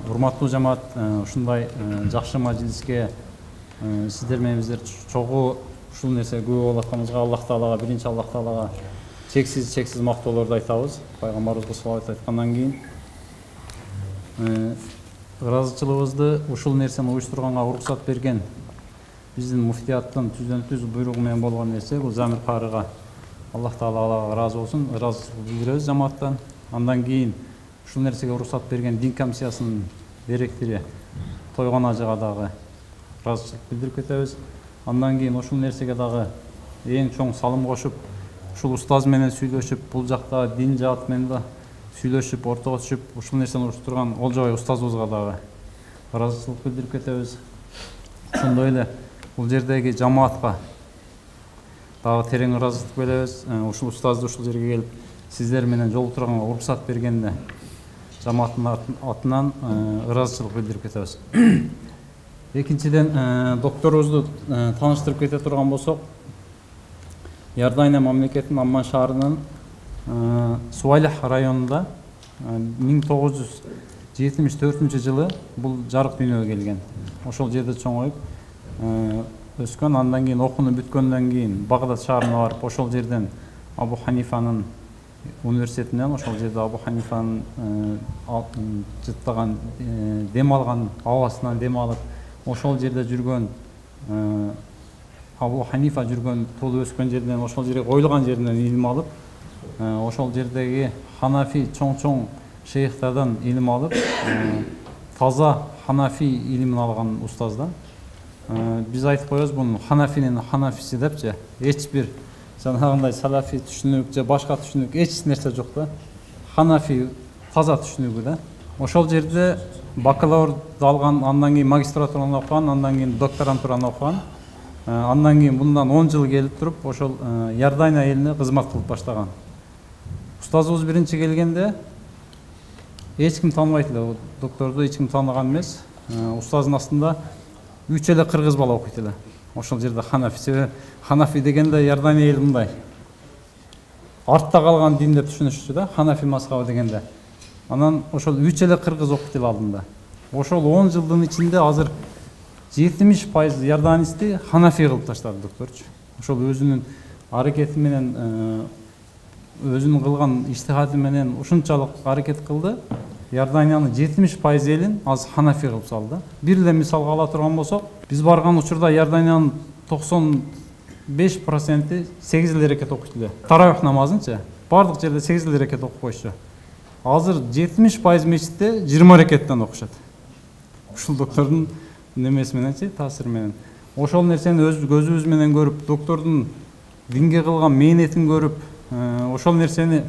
Урматтуу жамаат, ушундай жакшы мажлиске сиздер менен биздер чогуу ушул нерсе күбө болуп атканыбызга Аллах Таалага, биринчи Аллах Таалага чексиз мактоолорду айтабыз. Пайгамбарыбызга салават айткандан кийин ыраазычылыгыбызды ушул нерсени уюштурганга уруксат берген биздин муфтияттын түздөн-түз буйругу менен болгон нерсе бул Замир карыга Аллах Таалага ыраазы болсун, ыраазычылык билдиребиз жамааттан. Андан кийин ушул нерсеге уруксат берген дин комиссиясынын директору Тойгон ажыга дагы ыраазычылык билдирип кетебиз. Андан кийин ушул нерсеге дагы эң чоң салым кошуп, ушул устаз менен сүйлөшүп, бул жакта дин жаат менен да сүйлөшүп, ортого түшүп, ушул нерсени уюштурган Олжобай устазыбызга дагы ыраазычылык билдирип кетебиз. Ошондой эле бул жердеги жамаатка дагы терең ыраазычылык билдиребиз. Ушул устазды ушул жерге келип сиздер менен жолуктурганга уруксат бергенине жамааттын атынан ыраазычылык билдирип кетебиз. Экинчиден, докторубузду тааныштырып кете турган болсок, Иордания мамлекетинин Амман шаарынын Суайлах районунда 1974 жылы бул жарык дүйнөгө келген. Ошол жерде чоңоюп өскөн. Андан кийин окууну бүткөндөн кийин Багдад шаарына барып, ошол жерден Абу Ханифанын университетинен, ошол жерде Абу Ханифанын жыттаган, дем алган абасынан дем алып, ошол жерде жүргөн Абу Ханифа жүргөн, туулуп өскөн жерден, ошол жерге коюлган жеринен илим алып, ошол жердеги Ханафи чоң шейхтерден илим алып, таза Ханафи илимин алган устаздан. Биз айтып коебуз, бул Ханафинин Ханафиси депчи, эч бир жанагындай салафи түшүнүк же башка түшүнүк эч нерсе жок да. Ханафи таза түшүнүгү да. Ошол жерде бакалаврды алган, андан кийин магистратураны окуган, андан кийин докторантураны окуган. Андан кийин bundan 10 жыл келип туруп, ошол Иордания элине кызмат кылып баштаган. Устазыбыз биринчи келгенде эч ким тааныбайт эле, докторду эч ким тааныган эмес. Устаздын астында 3 эле кыргыз бала окуйт эле. Ошол жерде Ханафи дегенде Иордания эли мындай артта калган дин деп түшүнүшчү да, Ханафи мазхабы дегенде. Анан ошол 3 эле кыргыз окуйт эле алдында. Ошол 10 жылдын ичинде азыр 70% иорданисти Ханафи кылып таштады докторчу. Ошол өзүнүн аракети менен, өзүнүн кылган иштихаты менен ушунчалык аракет кылды. Иорданиянын 70% элин аз Ханафи кылып салды. Бир эле мисалга ала турган болсок, биз барган учурда Иорданиянын 95% 8 эле рекет окуйт эле. Таравих намазынчы бардык жерде 8 эле рекет окуп койчу. Азыр 70% мечитте 20 рекеттен окушат. Ушул доктордун немеси мененчи, таасири менен. Ошол нерсени өз көзүбүз менен көрүп, доктордун динге кылган мээнетин көрүп, ошол нерсени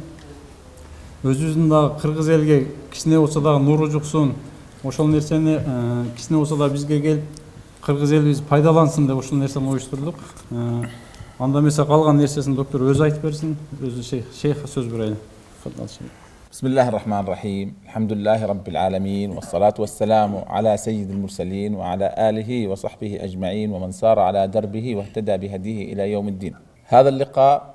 өзүбүздүн дагы кыргыз элге кичине болсо дагы нуру жуксун, ошол нерсени кичине болсо да бизге келип кыргыз элибиз пайдалансын деп ушул нерсени уюштурдук. Анда эмесе калган нерсесин доктор өзү айтып берсин, өзү шейх сөз берели. بسم الله الرحمن الرحيم الحمد لله رب العالمين والصلاة والسلام على سيد المرسلين وعلى آله وصحبه أجمعين ومن سار على دربه واهتدى بهديه إلى يوم الدين. هذا اللقاء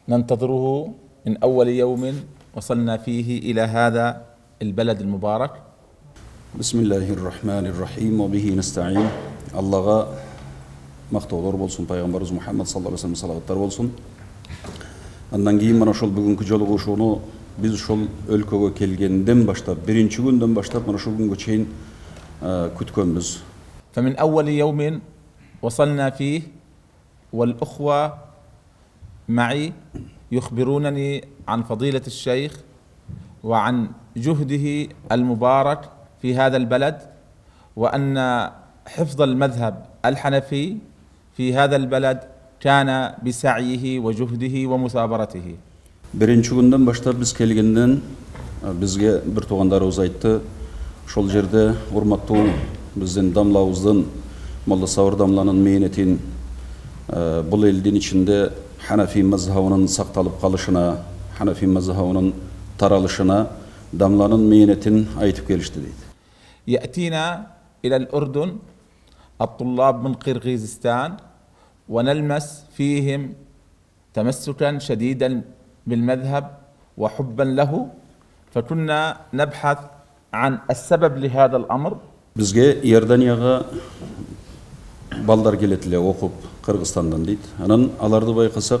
ننتظره من أول يوم وصلنا فيه إلى هذا البلد المبارك. بسم الله الرحمن الرحيم وبه نستعين. الله مقتولور болсун, пайгамбарыбыз Мухаммад саллаллаху алейхи ва саллям салаваттар болсун. Андан кийин мына ошол бүгүнкү жолугушууну biz ошол өлкөгө келгенден баштап, биринчи күндөн баштап мына ушул күнгө чейин күткөнбүз. فمن أول يوم وصلنا فيه والأخوة معي يخبرونني عن فضيلة الشيخ وعن جهده المبارك في هذا البلد، وأن حفظ المذهب الحنفي في هذا البلد كان بسعيه وجهده ومثابرته. Birinci günden başta biz kelgenden bizge bir tuğandarımız aytты, ошол жерде урматтуу биздин дамлабыздын, Молла Сабыр дамланын мээнетин бул элдин ичинде Ханафи мазхабынын сакталып калышына, Ханафи мазхабынын таралышына дамланын мээнетин айтып келишти дейт. يأتينا إلى الأردن الطلاب من قرغيزستان ونلمس فيهم تمسكا شديدا بالمذهب وحبا له، فكنا نبحث عن السبب لهذا الأمر. Бізге Иорданияға балдар келетіле оқып Қырғызстандан дейді. Анан аларды байқасақ,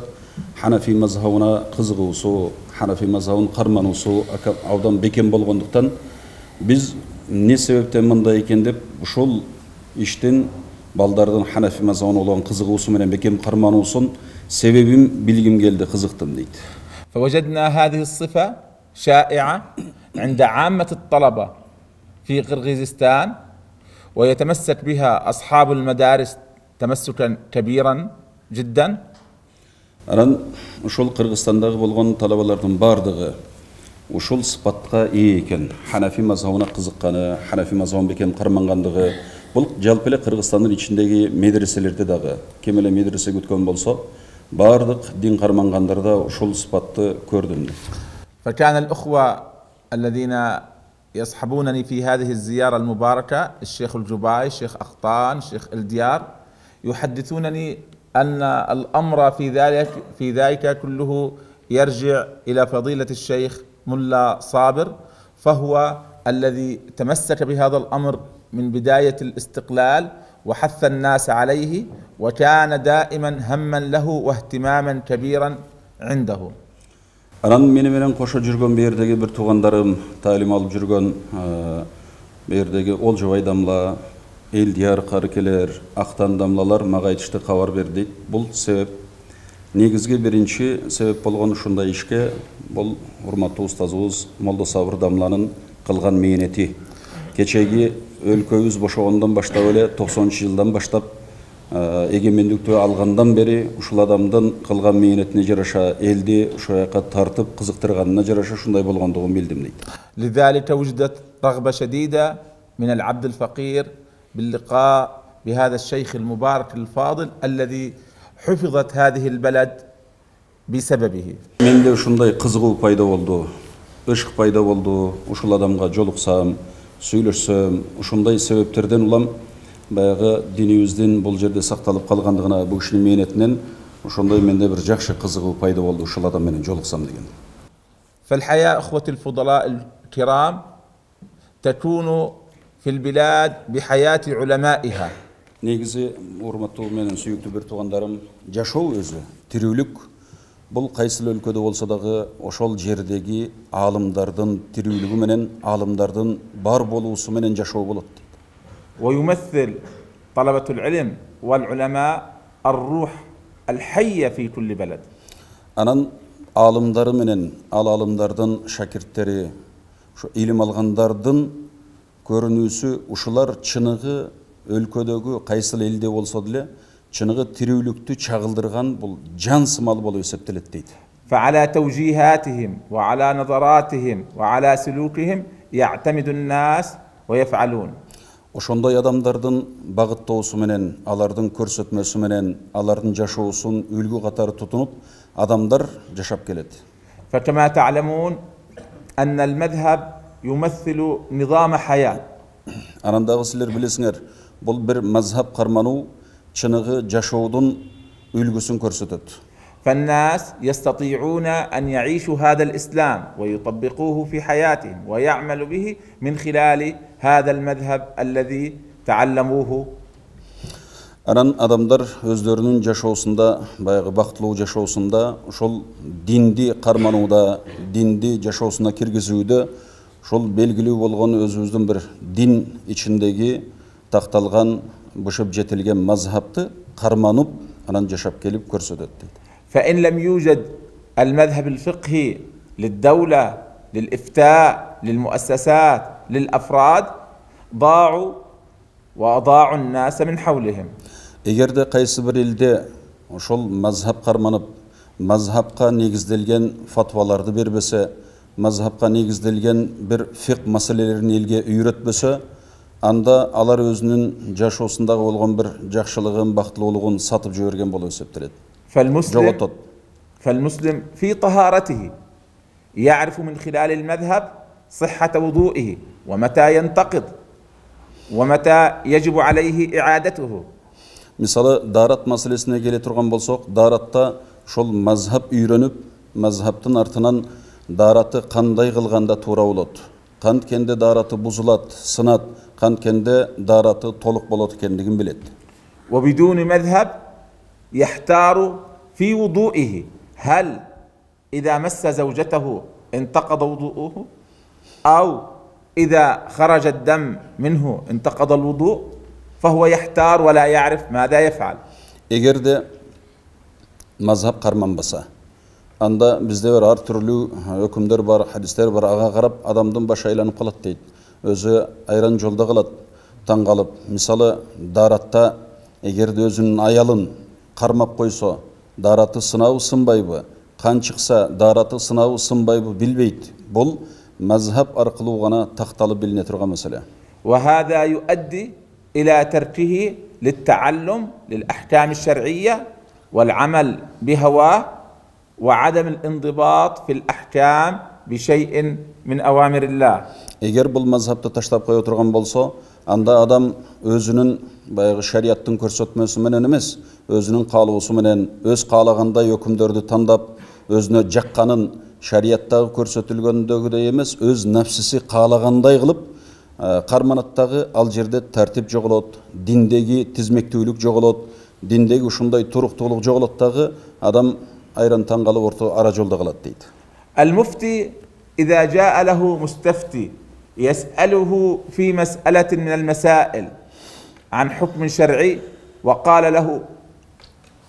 Ханафи мазхабына қызығусу, Ханафи мазхабын қарманусу аудан бекем болғандықтан, біз не себептен мында екен деп, ушол иштен балдардың Ханафи мазхабына olan қызығусу менен бекем қарманусын себебін билгим келді, қызықтым дейді. فوجدنا هذه الصفة شائعة عند عامة الطلبة في قرغيزستان، ويتمسك بها أصحاب المدارس تمسكا كبيرا جدا. Анан ушол Кыргызстандагы болгон талабалардын бардыгы ушул сыпатка ээ экен. Ханафи мазхабына кызыкканы, Ханафи мазхабын бекем кармангандыгы. Бул жалпы эле Кыргызстандын ичиндеги медреселерде дагы ким эле медресе күткөн болсо, бардык дин кармангандарда ушул сыпатты көрдүм. فكان الأخوة الذين يصحبونني في هذه الزيارة المباركة، الشيخ الجباي، الشيخ أخطان، الشيخ الديار، يحدثونني أن الأمر في ذلك كله يرجع إلى فضيلة الشيخ ملا صابر، فهو الذي تمسك بهذا الأمر من بداية الاستقلال وحث الناس عليه، وكان دائما هما له واهتماما كبيرا عنده. Анан менен кошо жүргөн бердеги бир туугандарым, таалим алып жүргөн бердеги Олжобай дамла, Элдияр карыкелер, Актан дамлалар мага айтышты, кабар берди. Бул себеп негизги биринчи себеп болгон ушундай ишке бул урматтуу устазыбыз Молдо Сабыр дамланын кылган мээнети. Кечеги өлкөбүз бошогондон баштап эле 90-жылдан баштап эгемендиктүү алгандан бери ушул адамдын кылган мээнетине жараша элди ошол жака тартып кызыктырганына жараша ушундай болгондугун билдим дейт. لذلك وجدت رغبة شديدة من العبد الفقير باللقاء بهذا الشيخ المبارك الفاضل الذي حفظت هذه البلد بسببه. Менде ушундай кызыгуу пайда болду, ышык пайда болду. Ушул адамга жолуксам, сүйлөшсөм, ушундай себептерден улам баягы динибиздин бул жерде сакталып калгандыгына, бул кишинин мээнетинен ошондой менде бир жакшы кызыгуу пайда болду, ушул адам менен жолуксам деген. فالحياة أخوة الفضلاء الكرام تكون في البلاد بحياة علمائها. Негизи урматтуу менен сүйүктүү бир туугандарым, жашоо өзү, тирүүлүк бул кайсыл өлкөдө болсо дагы ошол жердеги аалымдардын тирүүлүгү менен, аалымдардын бар болуусу менен жашоо болот. ويمثل طلبة العلم والعلماء الروح الحية في كل بلد. Анан аалымдары менен ал аалымдардын шакирттери, ошо илим алгандардын көрүнүүсү, ушулар чыныгы өлкөдөгү кайсыл элде болсо деле чыныгы тирүүлүктү чагылдырган бул жан сымал болуп эсептелет дейт. فعلى توجيهاتهم وعلى نظراتهم وعلى سلوكهم يعتمد الناس ويفعلون. Ошондой адамдардын багыттоосу менен, алардын көрсөтмөсү менен, алардын жашоосун үлгү катары тутунуп, адамдар жашап келет. فكما تعلمون أن المذهب يمثل نظام حياة. Анан дагы силер билесиңер, бул бир мазхаб кармануу чыныгы жашоодун үлгүсүн көрсөтөт. فالناس يستطيعون أن يعيشوا هذا الإسلام ويطبقوه في حياتهم ويعملوا به من خلال هذا المذهب الذي تعلموه. Анан адамдар өздөрүнүн жашоосунда, баягы бактылуу жашоосунда, ошол динди карманууда, динди жашоосуна киргизүүдө, ошол белгилүү болгон өзүбүздүн бир дин ичиндеги такталган, бышып жетилген мазхабты карманып, анан жашап келип көрсөтөт дейт. فإن لم يوجد المذهب الفقهي للدولة، للإفتاء، للمؤسسات، للأفراد، ضاعوا وأضاعوا الناس من حولهم. Эгерде кайсы бир элде ошол мазхаб карманып, мазхабка негизделген фатваларды бербесе, мазхабка негизделген бир фикх маселелерин элге үйрөтпөсө, анда алар өзүнүн жашоосундагы болгон бир жакшылыгын, бактылуулугун сатып жиберген болуп эсептелет. فالمسلم في طهارته يعرف من خلال المذهب صحة وضوئه ومتى ينتقض ومتى يجب عليه إعادته. Мисалы, дарат маселесине келе турган болсок, даратта ошол мазхаб үйрөнүп, мазхабтын артынан дараты қандай қылғанда тура болады, қанткенде дараты бұзылады, сынады, қанткенде дараты толық болады екендігін біледі. وبدون مذهب يحتار في وضوئه هل إذا مس زوجته انتقض وضوءه أو إذا خرج الدم منه انتقض الوضوء فهو يحتار ولا يعرف ماذا يفعل. Егер де мазхаб қарманбаса, анда бізде бір әр түрлі өкімдер бар, хадистер бар, аға қарап адамдың башы айланып қалады дейді. Өзі айран жолда қалады, таң қалып. Мысалы, даратта егер де өзінің аялын қармап қойса, дараты сынауы сынбайбы, қан шықса, дараты сынауы сынбайбы білбейді. Бұл мазхаб арқылы ғана тақталып біліне тұрған мәселе. وهذا يؤدي إلى تركه للتعلم للأحكام الشرعية والعمل بهواه وعدم الانضباط في الأحكام بشيء من أوامر الله. Егер бұл мазхабты таштап қой отырған болса, анда адам өзінің баяғы шариаттың көрсетмесі менен емес, өзінің қалуысы менен, өз қалағандай өкімдерді таңдап, өзіне жаққанын шариаттағы көрсетілгендегідей емес, өз нәпсісі қалағандай қылып, қарманаттағы ал жерде тәртіп жоғалады, диндегі тізмектеулік жоғалады, диндегі ушундай тұрықтылық жоғалаттағы адам айран таңғалы орта ара жолда қалады дейді. المفتي إذا جاء له مستفتي يسأله في مسألة من المسائل عن حكم شرعي وقال له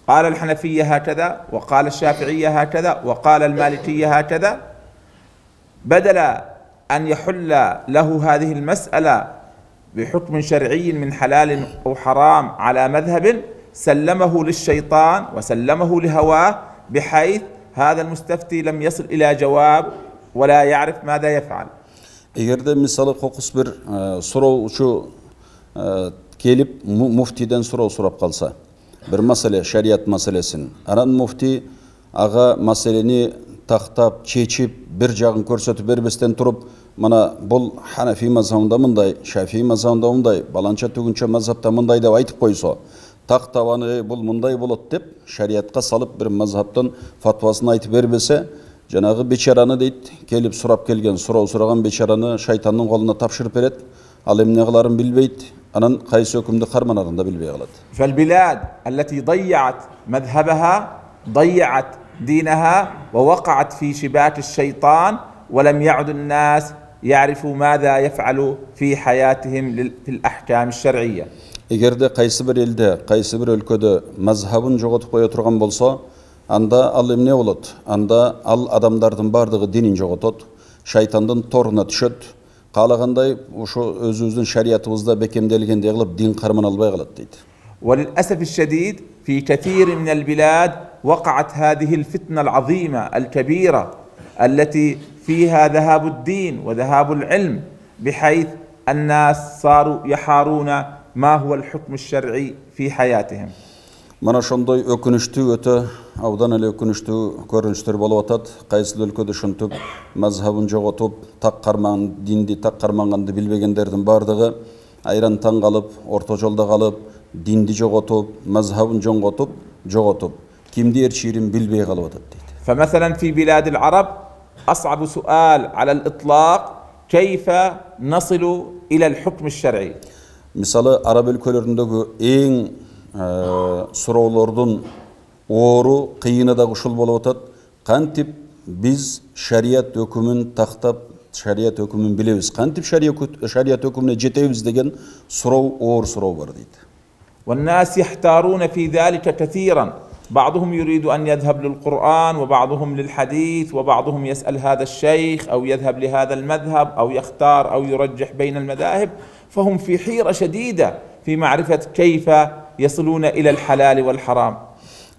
قال الحنفية هكذا وقال الشافعية هكذا وقال المالكية هكذا، بدل أن يحل له هذه المسألة بحكم شرعي من حلال أو حرام على مذهب، سلمه للشيطان وسلمه لهواه بحيث هذا المستفتي لم يصل إلى جواب ولا يعرف ماذا يفعل. Егерде мысалы қоқыс бір сұраушы келіп муфтиден сұрап қалса, бір мәселе, шариат мәселесін, анан муфти аға мәселені тақтап, чечіп, бір жағын көрсетіп бербестен тұрып, мана бұл Ханафи мазхабында мындай, Шафи мазхабында мындай, баланча түгінші мазхабта мындай деп айтып қойса, тақтаваны бұл мындай болады деп шариатқа салып бір мазхабтан фатвасын айтып бербесе, жаңағы бечараны дейді, келіп сұрап келген, сұраған бечараны шайтанның қолына тапшырып береді, ал емне қыларын білбейді, анан қайсы өкімді қарманарын да білбей қалады. فالبلاد التي ضيعت مذهبها ضيعت دينها ووقعت في شباك الشيطان ولم يعد الناس يعرفوا ماذا يفعلوا في حياتهم في الأحكام الشرعية. Егерде қайсы бір елде, қайсы бір өлкөдө мазхабын жоғалтып қоя тұрған болса, анда ал эмне болот? Анда ал адамдардын бардыгы динин жоготот, шайтандын торуна түшөт, каалагандай ошо өзүбүздүн шариятыбызда бекемделгендей кылып дин карман албай калат дейт. وللأسف الشديد في كثير من البلاد وقعت هذه الفتنة العظيمة الكبيرة التي فيها ذهاب الدين وذهاب العلم، بحيث الناس صاروا يحارون ما هو الحكم الشرعي في حياتهم. Mana şondoy ökünüştүү ötө абдан эле ökünüştүү көрүнүштөр болуп атат. Кайсы өлкөдө ушинтип мазхабын жоготуп, так карман динди так карманганды билбегендердин бардыгы айран таң калып, орто жолдо калып, динди жоготуп, мазхабын жоготуп, кимди эрчирин билбей калып атат дейт. فمثلا في بلاد العرب أصعب سؤال على الإطلاق كيف نصل إلى الحكم الشرعي. Misалы Arap өлкөлөрүндөгү эң суроолордун оору кыйыны да ушул болуп атат. Кантип биз шарият өкүмүн тактап, шарият өкүмүн билебиз, кантип шарият өкүмүнө жетебиз деген суроо оор суроо бар дейт. والناس يحتارون في ذلك كثيرا، بعضهم يريد أن يذهب للقرآن وبعضهم للحديث وبعضهم يسأل هذا الشيخ أو يذهب لهذا المذهب أو يختار أو يرجح بين المذاهب، فهم في حيرة شديدة في معرفة كيف يصلون إلى الحلال والحرام.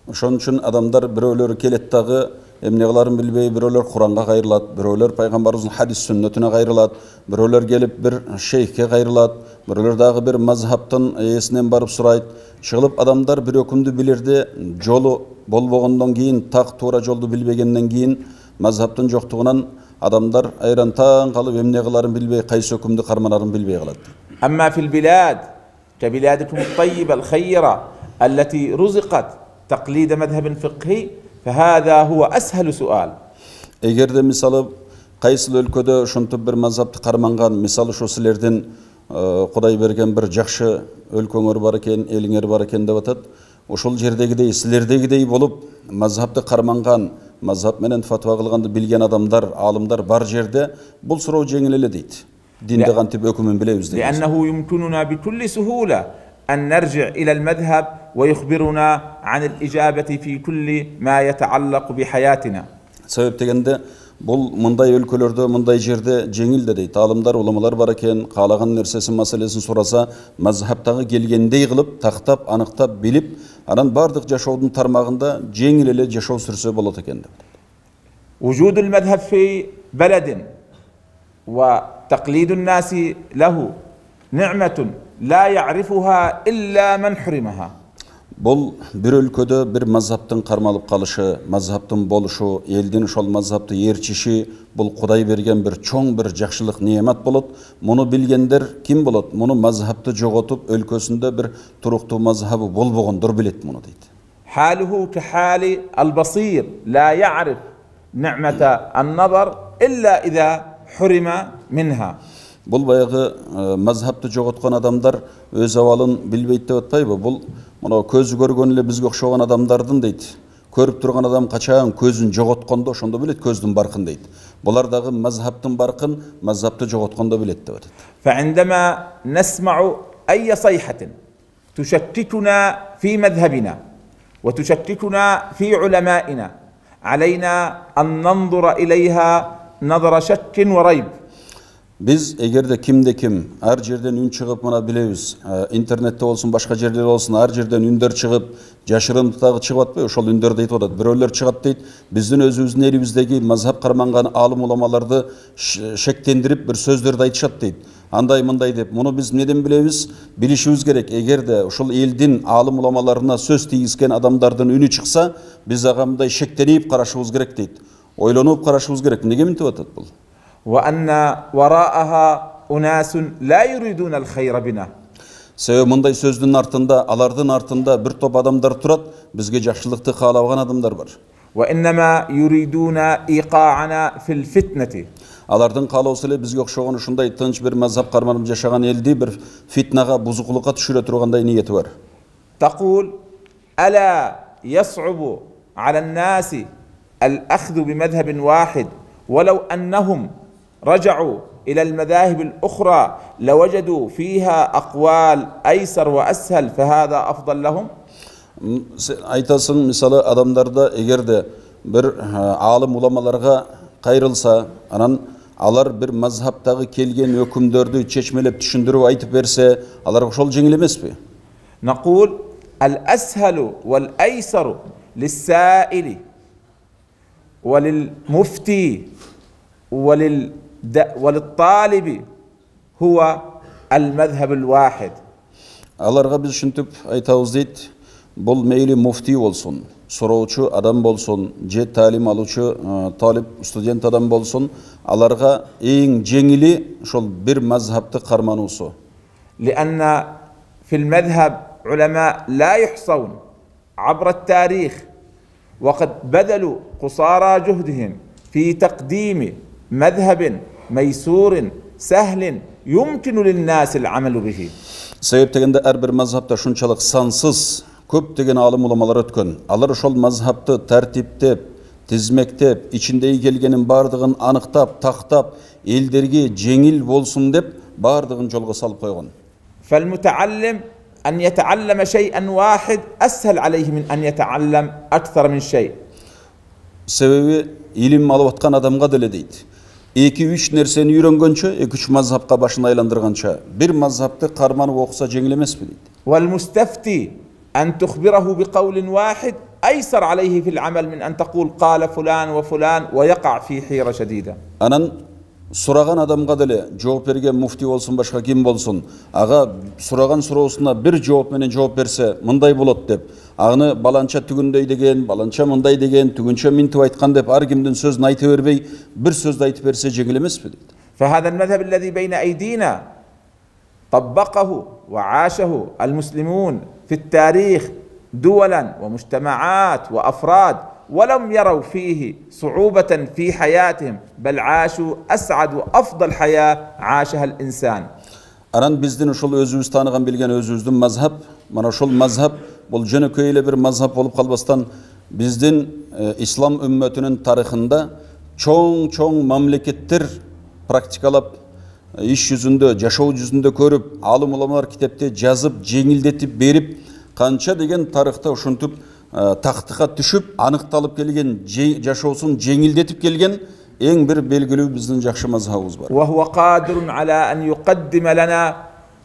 Ошон үчүн адамдар бирөөлөр келет дагы эмне кыларын билбей, бирөөлөр Куранга кайрылат, бирөөлөр пайгамбарыбыздын хадис сүннөтүнө кайрылат, бирөөлөр келип бир шейхке кайрылат, бирөөлөр дагы бир мазхабтын ээсинен барып сурайт. Чыгылып адамдар бир өкүмдү билирде, жолу болбогондон кийин, так туура жолду билбегенден кийин, мазхабтын жоктугунан адамдар айран таң калып эмне кыларын билбей, кайсы өкүмдү карманарын билбей калат. أما في البلاد كبلادكم الطيبة الخيرة التي رزقت تقليد مذهب فقهي فهذا هو أسهل سؤال. Эгерде мисалы кайсыл өлкөдө ошентип бир мазхабты карманган, мисалы ошо силердин Кудай берген бир жакшы өлкөңөр бар экен, элиңер бар экен деп атат. Ошол жердегидей, силердегидей болуп мазхабты карманган, мазхаб менен фатва кылганды билген адамдар, алымдар бар жерде бул суроо жеңил эле дейт. Динде кантип өкүмүн билебиз дейт. لأنه يمكننا بكل سهولة أن نرجع إلى المذهب ويخبرنا عن الإجابة في كل ما يتعلق بحياتنا. Себеп дегенде бул мындай өлкөлөрдө, мындай жерде жеңил де дейт. Алымдар, уламалар бар экен, каалаган нерсесин, маселесин сураса, мазхабтагы келгендей кылып, тактап, аныктап, билип, анан бардык жашоодун тармагында жеңил эле жашоо сүрсө болот экен деп. وجود المذهب في بلد وتقليد الناس له نعمة لا يعرفها إلا من حرمها. Бул бир өлкөдө бир мазхабтын кармалып калышы, мазхабтын болушу, элдин ошол мазхабты ээрчиши, бул Кудай берген бир чоң бир жакшылык, неемат болот. Муну билгендер ким болот? Муну мазхабты жоготуп, өлкөсүндө бир туруктуу мазхабы болбогондор билет муну дейт. حاله كحال البصير لا يعرف نعمة النظر إلا إذا حرم منها. Бул баягы мазхабты жоготкон адамдар өз абалын билбейт деп атпайбы? Бул мына көзү көргөн эле бизге окшогон адамдардын дейт. Көрүп турган адам качан көзүн жоготкондо ошондо билет көздүн баркын дейт. Булар дагы мазхабтын баркын, мазхабты жоготкондо билет деп атат. فعندما نسمع أي صيحة تشككنا في مذهبنا وتشككنا في علمائنا علينا أن ننظر إليها نظر شك وريب. Biz egerde kimde kim, her жерден ün çıkıp mına bilemiz. İnternette olsun, başka yerler olsun, her жерден ünder çıkıp, jaşırımdagı çıkıp atpay, ошол ünder deyit odat. Biröller çıkıp deyit, bizdin özümüzün elimizdeki mazhab karmangan alım ulamalarda şektendirip bir sözlerdi aytışat deyit. Anday mınday deyip, bunu biz neden bilemiz? Bilişimiz gerek. Egerde ошол eldin alım ulamalarına söz tiyizken adamlardan ünü çıksa, biz ağamday şekteniyip karaşımız gerek deyit. Oylanıp karaşımız gerek. Nege minti atat bul? وأن وراءها أناس لا يريدون الخير بنا. Себеби мындай сөздүн артында, алардын артында бир топ адамдар турат, бизге жакшылыкты каалабаган адамдар бар. وإنما يريدون إيقاعنا في الفتنة. Алардын каалоосу эле бизге окшогон ушундай тынч бир мазхаб карманып жашаган элди бир фитнага, бузукулукка түшүрө тургандай ниети бар. تقول ألا يصعب على الناس الأخذ بمذهب واحد ولو أنهم رجعوا إلى المذاهب الأخرى لوجدوا فيها أقوال أيسر وأسهل فهذا أفضل لهم. Айтасың, мисалы адамдарда эгерде бир алым уламаларга кайрылса, анан алар бир мазхабтагы келген өкүмдөрдү чечмелеп түшүндүрүп айтып берсе, алар ошол жеңил эмеспи? نقول الأسهل والأيسر للسائل وللمفتي وللطالب هو المذهب الواحد. Аларга биз ушинтип айтабыз дейт, бул мейли муфти болсун, суроочу адам болсун, же талим алуучу талип студент адам болсун, аларга эң жеңили ошол бир мазхабты кармануусу. لأن في المذهب علماء لا يحصون عبر التاريخ وقد بذلوا قصارى جهدهم في تقديم مذهب ميسور سهل يمكن للناس العمل به. Себеп дегенде ар бир мазхабта шунчалык сансыз көптөгөн алым уламалар өткөн. Алар ошол мазхабты тартиптеп, тизмектеп, ичиндеги келгенин бардыгын аныктап, тактап, элдерге жеңил болсун деп бардыгын жолго салып койгон. فالمتعلم أن يتعلم شيئا واحد أسهل عليه من أن يتعلم أكثر من شيء. Себеби илим алып аткан адамга деле дейт. 2-3 нерсени үйрөнгөнчө, 2-3 мазхабка башын айландырганча, бир мазхабты карманып окуса жеңил эмеспи дейт. والمستفتي أن تخبره بقول واحد أيسر عليه في العمل من أن تقول قال فلان وفلان ويقع في حيرة شديدة. Анан сураган адамга деле жооп берген муфти болсун, башка ким болсун, ага сураган суроосуна бир жооп менен жооп берсе, мындай болот деп, аны баланча түгүндөй деген, баланча мындай деген, түгүнчө минтип айткан деп ар кимдин сөзүн айта бербей, бир сөздү айтып берсе жеңил эмеспи дейт. فهذا المذهب الذي بين أيدينا طبقه وعاشه المسلمون في التاريخ دولا ومجتمعات وأفراد ولم يروا فيه صعوبة في حياتهم بل عاشوا أسعد وأفضل حياة عاشها الإنسان. Aran bizdin uşul özübüz tanıgan bilgen özübüzdün mazhab. Mana uşul mazhab bol jönököyle bir mazhab olup kalbastan bizdin İslam ümmetinin tarihinde çoğun mamlekettir praktikalap iş yüzünde, yaşao yüzünde körüp, alım ulamalar kitapta yazıp, jеңилдетip berip, kança degen tarihte uşuntup taxtıqa düşüp, anıqtalıp kelgen, yaşaosun jеңилдетip kelgen en bir belgili bizden jakşı mazhabımız var. وهو قادر على أن يقدم لنا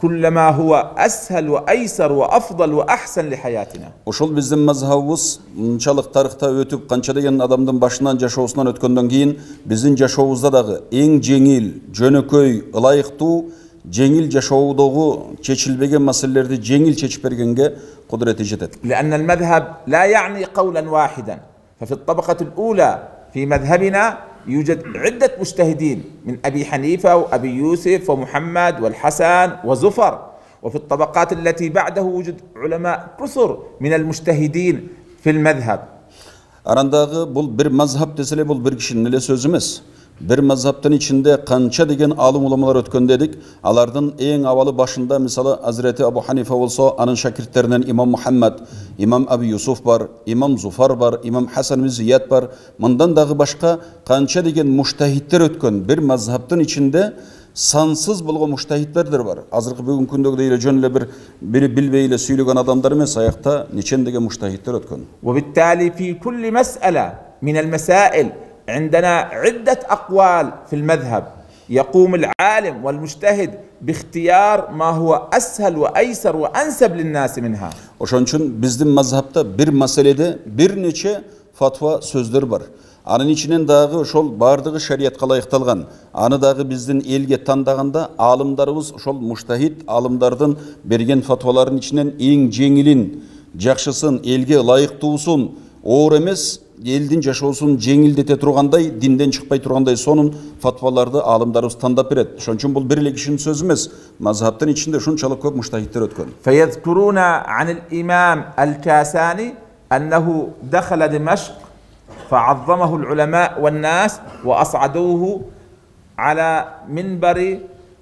كل ما هو أسهل وأيسر وأفضل وأحسن لحياتنا. Oşol bizim mazhabımız mınçalık tarihte ötüp kança degen adamdın başından yaşaosundan ötkönden keyin bizin yaşaobuzda dagı en jеңил, jönököy, ılayıqtуу, jеңил yaşaodogu çeçilbegen meselelerdi jеңил çeçip bergenge kudreti jetet. لأن المذهب لا يعني قولا واحدا. ففي الطبقة الأولى في مذهبنا يوجد عدة مجتهدين من أبي حنيفة وأبي يوسف ومحمد والحسن وزفر. وفي الطبقات التي بعده وجد علماء كثر من المجتهدين في المذهب. Arandağı bul bir mazhab desele bul bir kişinin ile sözümüz. Bir mazhabtın içinde kança degen alım ulamalar ötkön dedik. Alardan en avalı başında mesela Hazreti Abu Hanife olsa anın şakirtlerinden İmam Muhammed, İmam Abi Yusuf var, İmam Zufar var, İmam Hasan Ziyad var. Bundan dağı başka kança degen mujtahidler ötkön bir mazhabtın içinde sansız bulgu mujtahidlerdir var. Azırkı bugün kündög deyle jönle biri bilbeyle süylügen adamlar emas ayakta niçen degen mujtahidler ötkön. وبالتالي في كل مسألة من المسائل عندنا عدة أقوال في المذهب. يقوم العالم والمجتهد باختيار ما هو أسهل وأيسر وأنسب للناس منها. Oşon üçün bizden mazhabta bir meselede bir neçe fatva sözler var. Anın içinden dağı şol bardığı şeriatqa layıqtalgan. Anı dağı bizden elge tandaganda alımlarımız şol mujtahid alımlardan bergen fatvaların içinden en jеңилin, jakşısın, elge layıqtuusun, oğur emes, elдің жашоосун жеңилдете тургандай, динден чыкпай тургандай сонун фатваларды алымдарыбыз тандап берет. Ошон үчүн бул бир эле кишинин сөзү эмес. Мазхабтын ичинде ушунчалык көп муштахидтер өткөн. فيذكرون عن الإمام الكاساني أنه دخل دمشق فعظمه العلماء والناس وأصعدوه على منبر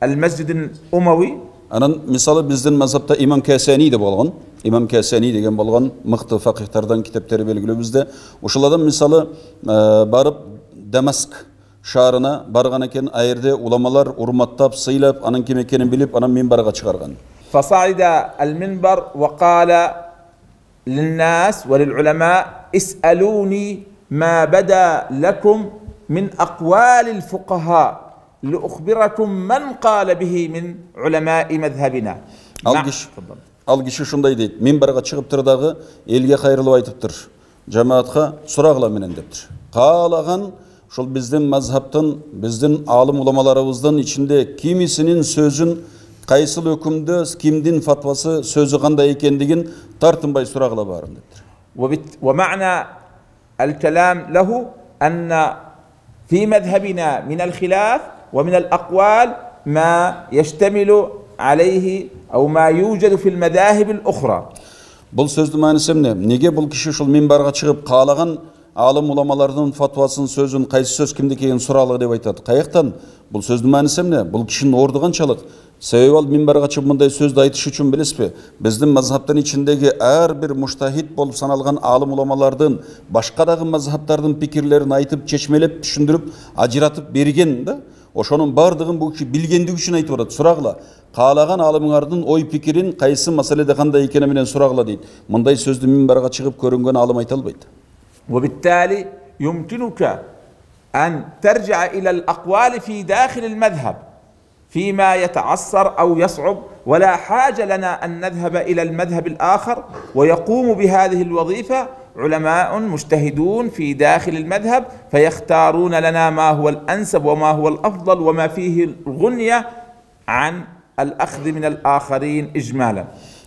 المسجد الأموي. Anın misalı bizden mazhabta İmam Kasani de bolgan. İmam Kasani degen bolgan mıqtı fakihtardan kitapları belgili bizde. Uşulardan misalı barıp Damask şahrına bargan eken ayerde ulamalar urmattap, sıylap, anın kim ekenin bilip anın minbarga çıkargan. فصعد المنبر وقال للناس وللعلماء اسألوني ما بدا لكم من أقوال الفقهاء لأخبركم من قال به من علماء مذهبنا. Al kişi şunday deydi. Minbarga çıkıp tırdağı elge hayırlı aytıptır. Cemaatga suragla menen deptir. Kalagan şol bizden mazhabtın, bizden alım ulamalarımızdan içinde kimisinin sözün kaysıl hükümde, kimdin fatvası sözü kanday ekendigin tartınbay suragla barın deptir. ومعنى الكلام له أن في مذهبنا من الخلاف ومن الأقوال ما يشتمل عليه أو ما يوجد في المذاهب الأخرى. Bul sözlü manisi ne? Nege bul kişi şol minbarga çıkıp kalagan alım ulamalarının fatvasının sözün kaysı söz kimdeki egen suralı dep aytат. Kayaktan? Bul sözlü manisi ne? Bul kişinin ordugançalık. Sebep al minbarga çıkıp mınday sözde aytış üçün bilesizbi? Bizden mazhabtan içindeki her bir mujtahid bolup sanalgan alım ulamalardan başka dagı mazhablardan pikirlerini aytıp, çeşmelep, düşündürüp, acıratıp bergen de oşonun bardığın bu kişi bilgendigi üçün aytıp arat. Suragla. Kalagan alımlardan oy pikirin kaysı meselede kanday ekeni menen suragla deydi. Mınday sözlü minbarga çıkıp körüngen alım ayta albaydı. وبالتالي يمكنك أن ترجع إلى الأقوال في داخل المذهب فيما يتعسر أو يصعب ولا حاجة لنا أن نذهب إلى المذهب الآخر ويقوم بهذه الوظيفة علماء مجتهدون في داخل المذهب فيختارون لنا ما هو الأنسب وما هو الأفضل وما فيه الغنية عن الأخذ من الآخرين إجمالا.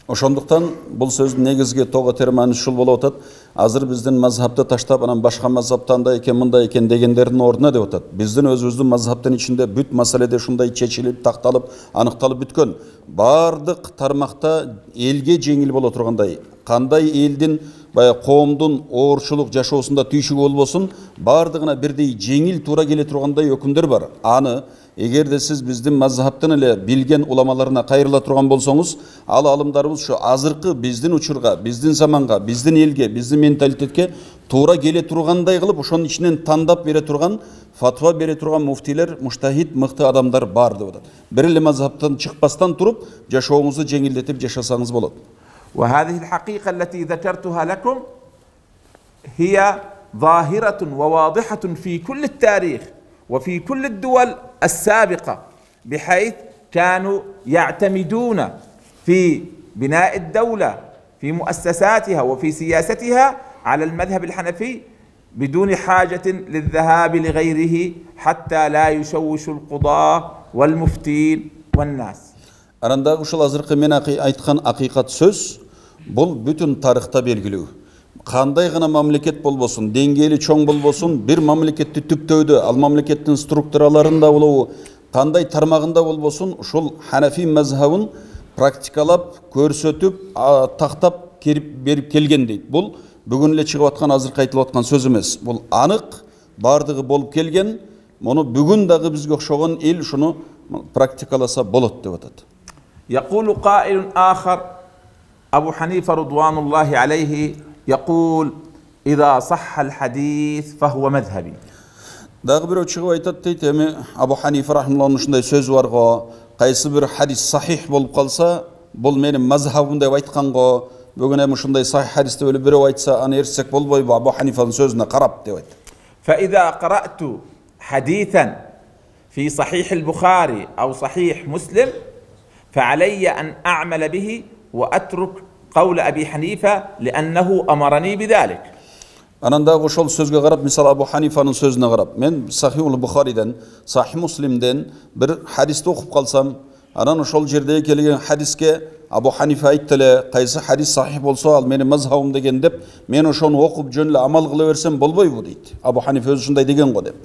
Oşonduktan bul sözdün negizge toğa termani şul bolu otat. Azır bizden mazhabta taştap anan başka mazhabtan da eken mında eken degenlerin orduna de otat. Bizden özümüzdün mazhabtan içinde büt meselede şunday çeçilip, taktalıp, anıqtalıp bütkön. Bardık tarmakta elge jеңил bol oturganday. Kanday eldin баягы коомдун оорчулук жашоосунда түйшүгү болбосун, бардыгына бирдей жеңил туура келе тургандай өкүмдөр бар. Аны эгерде сиз биздин мазхабтын эле билген уламаларына кайрыла турган болсоңуз, ал алымдарыбыз ушу азыркы биздин учурга, биздин заманга, биздин элге, биздин менталитетке туура келе тургандай кылып, ошонун ичинен тандап бере турган, фатва бере турган муфтилер, муштахид, мыкты адамдар бар деп атат. Бир эле мазхабтан чыкпастан туруп, жашооңузду жеңилдетип жашасаңыз болот. وهذه الحقيقة التي ذكرتها لكم هي ظاهرة وواضحة في كل التاريخ وفي كل الدول السابقة، بحيث كانوا يعتمدون في بناء الدولة في مؤسساتها وفي سياستها على المذهب الحنفي بدون حاجة للذهاب لغيره حتى لا يشوش القضاة والمفتين والناس. Арандагы ушул азыркы мен айткан акыйкат сөз бул бүтүн тарыхта белгилүү. Кандай гана мамлекет болбосун, деңгээли чоң болбосун, бир мамлекетти түптөөдө, ал мамлекеттин структураларында болобу, кандай тармагында болбосун, ушул Ханафи мазхабын практикалап, көрсөтүп, тактап берип келген дейт. Бул бүгүн эле чыгып аткан, азыркы айтылып аткан сөз эмес. Бул анык, бардыгы болуп келген. Муну бүгүн дагы бизге окшогон эл ушуну практикаласа болот деп атат. يقول قائل آخر أبو حنيفة رضوان الله عليه يقول إذا صح الحديث فهو مذهبي. Дагы бирөө чыгып айтат дейт, эми Абу Ханифа рахималлахтын ушундай сөзү бар го, кайсы бир хадис сахих болуп калса, бул менин мазхабым деп айткан го. Бүгүн эми ушундай сахих хадисти өлүп бирөө айтса, аны эртсек болбойбу? Абу Ханифанын сөзүнө карап деп айтты. فإذا قرأت حديثا في صحيح البخاري أو صحيح مسلم فعلي أن أعمل به وأترك قول أبي حنيفة لأنه أمرني بذلك. Анан дагы ошол сөзгө карап, мисалы Абу Ханифанын сөзүнө карап, мен Сахихул Бухариден, Сахих Муслимден бир хадисти окуп калсам, анан ошол жерде келген хадиске Абу Ханифа айтты эле, кайсы хадис сахих болсо ал менин мазхабым деген деп, мен ошону окуп жөн эле амал кыла берсем болбойбу дейт. Абу Ханифа өзү ушундай деген го деп.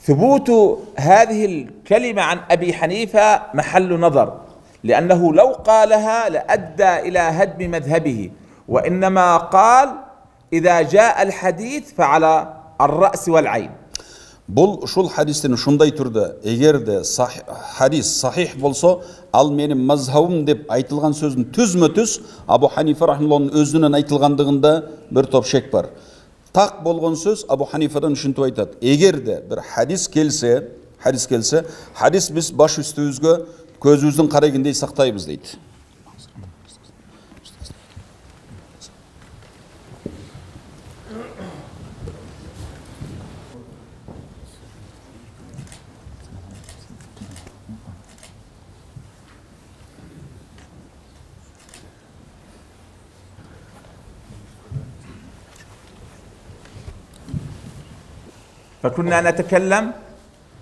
ثبوت هذه الكلمة عن أبي حنيفة محل نظر، لأنه لو قالها لأدى إلى هدم مذهبه، وإنما قال إذا جاء الحديث فعلى الرأس والعين. Бул ушул хадистин ушундай түрдө, эгерде хадис сахих болсо, ал менин мазхабым деп айтылган сөздүн түзмө-түз Абу Ханифа рахималлахтын өзүнөн айтылгандыгында бир топ шек бар. Так болгон сөз Абу Ханифадан ушинтип айтат. Эгерде бир хадис келсе, хадис биз баш үстүбүзгө көзүбүздүн карагендей сактайбыз дейт. فكنا نتكلم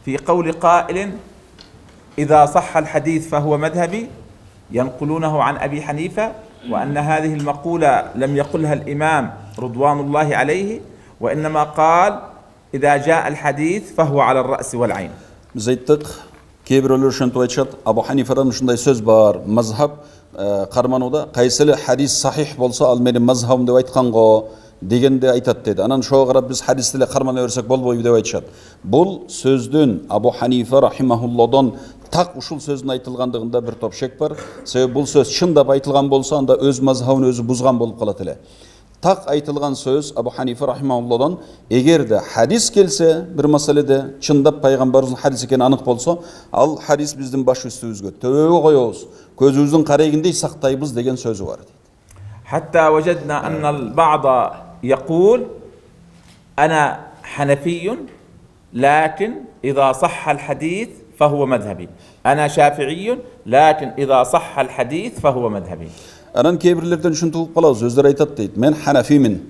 في قول قائل إذا صح الحديث فهو مذهبي، ينقلونه عن أبي حنيفة، وأن هذه المقولة لم يقلها الإمام رضوان الله عليه، وإنما قال إذا جاء الحديث فهو على الرأس والعين. Зайттык кейбирөөлөр ошентип айтышат, Абу Ханифадан ушундай сөз бар, мазхаб карманууда кайсы эле хадис сахих болсо ал менин мазхабым деп айткан го дегенде айтат деди. Анан ошого карап биз хадисти эле кармана берсек болбойбу деп айтышат. Бул сөздүн Абу Ханифа рахимахулладан так ушул сөздүн айтылгандыгында бир топ шек бар. Себеби бул сөз чындап айтылган болсо, анда өз мазхабын өзү бузган болуп калат эле. Так айтылган сөз Абу Ханифа рахимахулладан, эгерде хадис келсе бир маселеде чындап пайгамбарыбыздын хадиси экени анык болсо, ал хадис биздин баш үстүбүзгө төбөгө коебуз, көзүбүздүн карагендей сактайбыз деген сөзү бар. حتى وجدنا أن البعض يقول أنا حنفي لكن إذا صح الحديث فهو مذهبي، أنا شافعي لكن إذا صح الحديث فهو مذهبي. Анан кейбирлерден ушинтип угуп калабыз, өздөрү айтат дейт, мен ханафимин,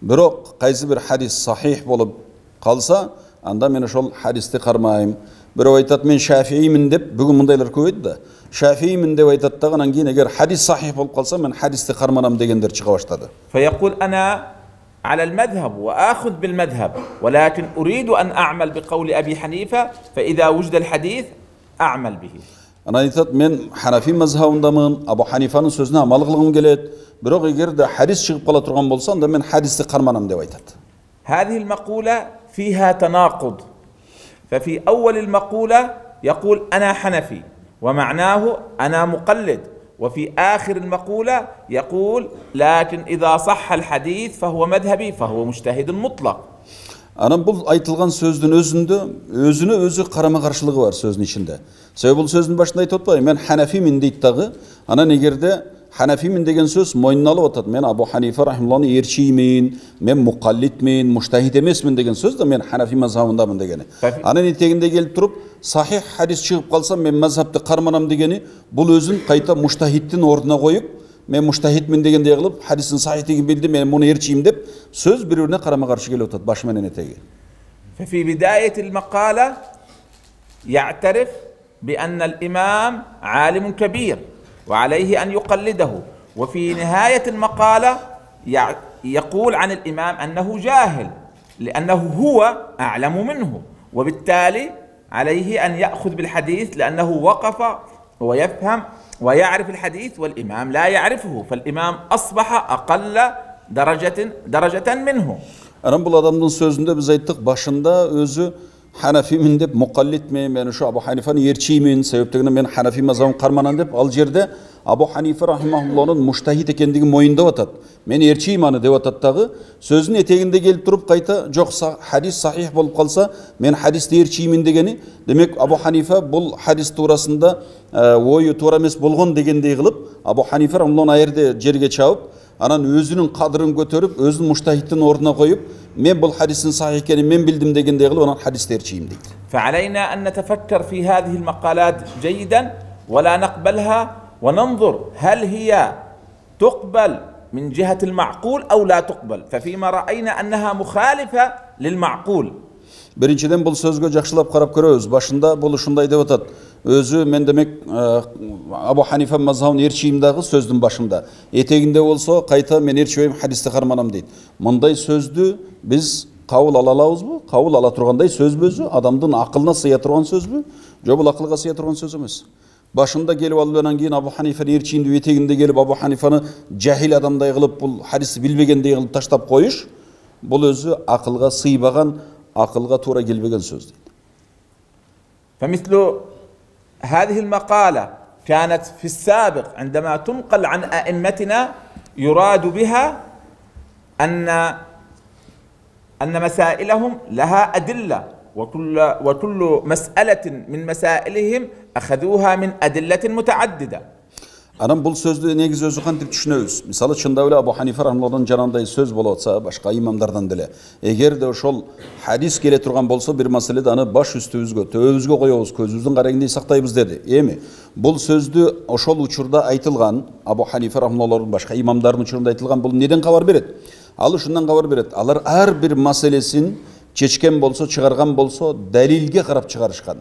бирок кайсы бир хадис сахих болуп калса, анда мен ошол хадисти кармайм. Бирөө айтат, мен шафиимин деп, бүгүн мындайлар көп айтты да. Шафиимин деп айтат да, анан кийин эгер хадис сахих болуп калса, мен хадисти карманам дегендер чыга баштады. فيقول أنا على المذهب وآخذ بالمذهب، ولكن أريد أن أعمل بقول أبي حنيفة، فإذا وجد الحديث أعمل به. Ana aytат men Hanafi mazhabındamın, Abu Hanifa'nın sözüne amal kılgım gelet. Biroq eger de hadis çıkıp kala turgan bolsa, onda men hadisni qarmanam dep aytat. هذه المقولة فيها تناقض. ففي أول المقولة يقول أنا حنفي ومعناه أنا مقلد، وفي آخر المقولة يقول لكن إذا صح الحديث فهو مذهبي فهو مجتهد مطلق. Ana bu aytılgan sözdün özünü özü qarama qarşılığı var sözün içinde. Sebep bu sözün başında aytotpay men Hanafimin deyt dağı. Ana negerde Hanafimin degen söz moyunna alıp atat. Men Abu Hanifa rahimallahu erçiymin, men muqallitmin, mujtahid emesmin degen söz da men Hanafi mazhabındamın degeni. Ana niteginde gelip turup sahih hadis çıkıp kalsa men mazhabты qarmanam degeni bu özün qayta mujtahidtin orduna koyup men mujtahidmin degende kılıp hadisin sahihligini bildim men bunu erçiyim dep söz bir-birine qarama qarşı gelip atat baş menen etegi. ففي بداية المقالة يعترف بأن الإمام عالم كبير وعليه أن يقلده، وفي نهاية المقالة يقول عن الإمام أنه جاهل لأنه هو أعلم منه، وبالتالي عليه أن يأخذ بالحديث لأنه وقف ويفهم ويعرف الحديث والإمام لا يعرفه، فالإمام أصبح أقل درجة منه. Aram bu adamın sözünde biz ayttık başında özü Hanafimin dep muqallitmin, men şu Abu Hanifa'nın yerçiymin, sebeptegine men Hanafi mazhabın qarmanan dep al jerde Abu Hanifa rahimahullah'ın mujtahid ekendigi moyunda atat. Men erçiyim dep atat dağı. Sözün eteginde gelip turup qayta joksa hadis sahih bolup kalsa men hadisde erçiymin degeni demek Abu Hanifa bul hadis turasında oyu toora emes bolgon degendey kılıp Abu Hanifa rahimahullah'ın ayerde jerge çağıp anan özünün kadrını götürüp özünün mujtahidtin orduna koyup men bul hadisin sahih ekeni men bildim degendey kılıp onan hadisde erçiyim deydi. فعلينا أن نتفكر في هذه المقالات جيدا ولا نقبلها وننظر هل هي تقبل من جهة المعقول أو لا تقبل، ففيما رأينا أنها مخالفة للمعقول. Birinciden bu sözgö jakşılap qarap köröbüz. Başında bu uşunday dep atat. Özü men demek Abu Hanifa mazhabın erçiyim dağı sözdün başında. Eteginde bolsa qayta men erçiyim hadisde qarmanam deydi. Munday sözdü biz kavul alalabız bu. Kavul ala turganday söz bözü adamdın akılına sыя turgan söz bü? Jo bu akılga sыя turgan söz emes. Başında gelip aldıdan keyin Abu Hanifa'nın erçiyim dep eteginde gelip Abu Hanifa'nı jahil adamday kılıp bu hadisi bilmegendey kılıp taştap koyuş. Bu özü akılga sıybagan akılga toora gelbegen söz deydi. فمثل هذه المقالة كانت في السابق عندما تنقل عن أئمتنا يراد بها أن مسائلهم لها أدلة، وكل مسألة من مسائلهم أخذوها من أدلة متعددة. Anam bu sözde negiz özü kantip düşünöbüz. Misalı çında öyle Abu Hanifa rahimalloh'dan jananday söz bolotsa başka imamlardan dile. Eger de oşol hadis kele turgan bolsa bir meselede anı baş üstübüzgö, töbüzgö koyobuz, közübüzdün qaragindey saktayбыз dedi. Emi bu sözdü oşol uçurda aytılgan Abu Hanifa rahimalloh'un başka imamların uçurunda aytılgan bu neden haber beret? Alı şundan haber beret. Alar her bir meselesin çeçken bolsa, çıgargan bolsa dalilge qarap çıgarışkan.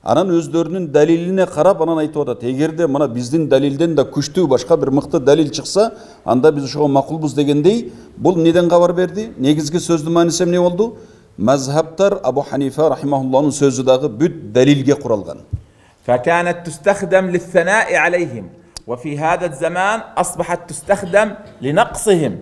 Anan özlerinin daliline qarap anan aytып atat. Egerde mana bizdin dalilden de күчтүү başka bir mıқты dalil çıksa, anda biz uşoga makulbuz degendey, bul neden haber berdi? Negizgi sözdü manisem ne oldu? Mazhabtar Abu Hanifa rahimahullah'ın sözü dağı büt dalilge kuralgan. فكانت تستخدم للثناء عليهم، وفي هذا الزمان أصبحت تستخدم لنقصهم.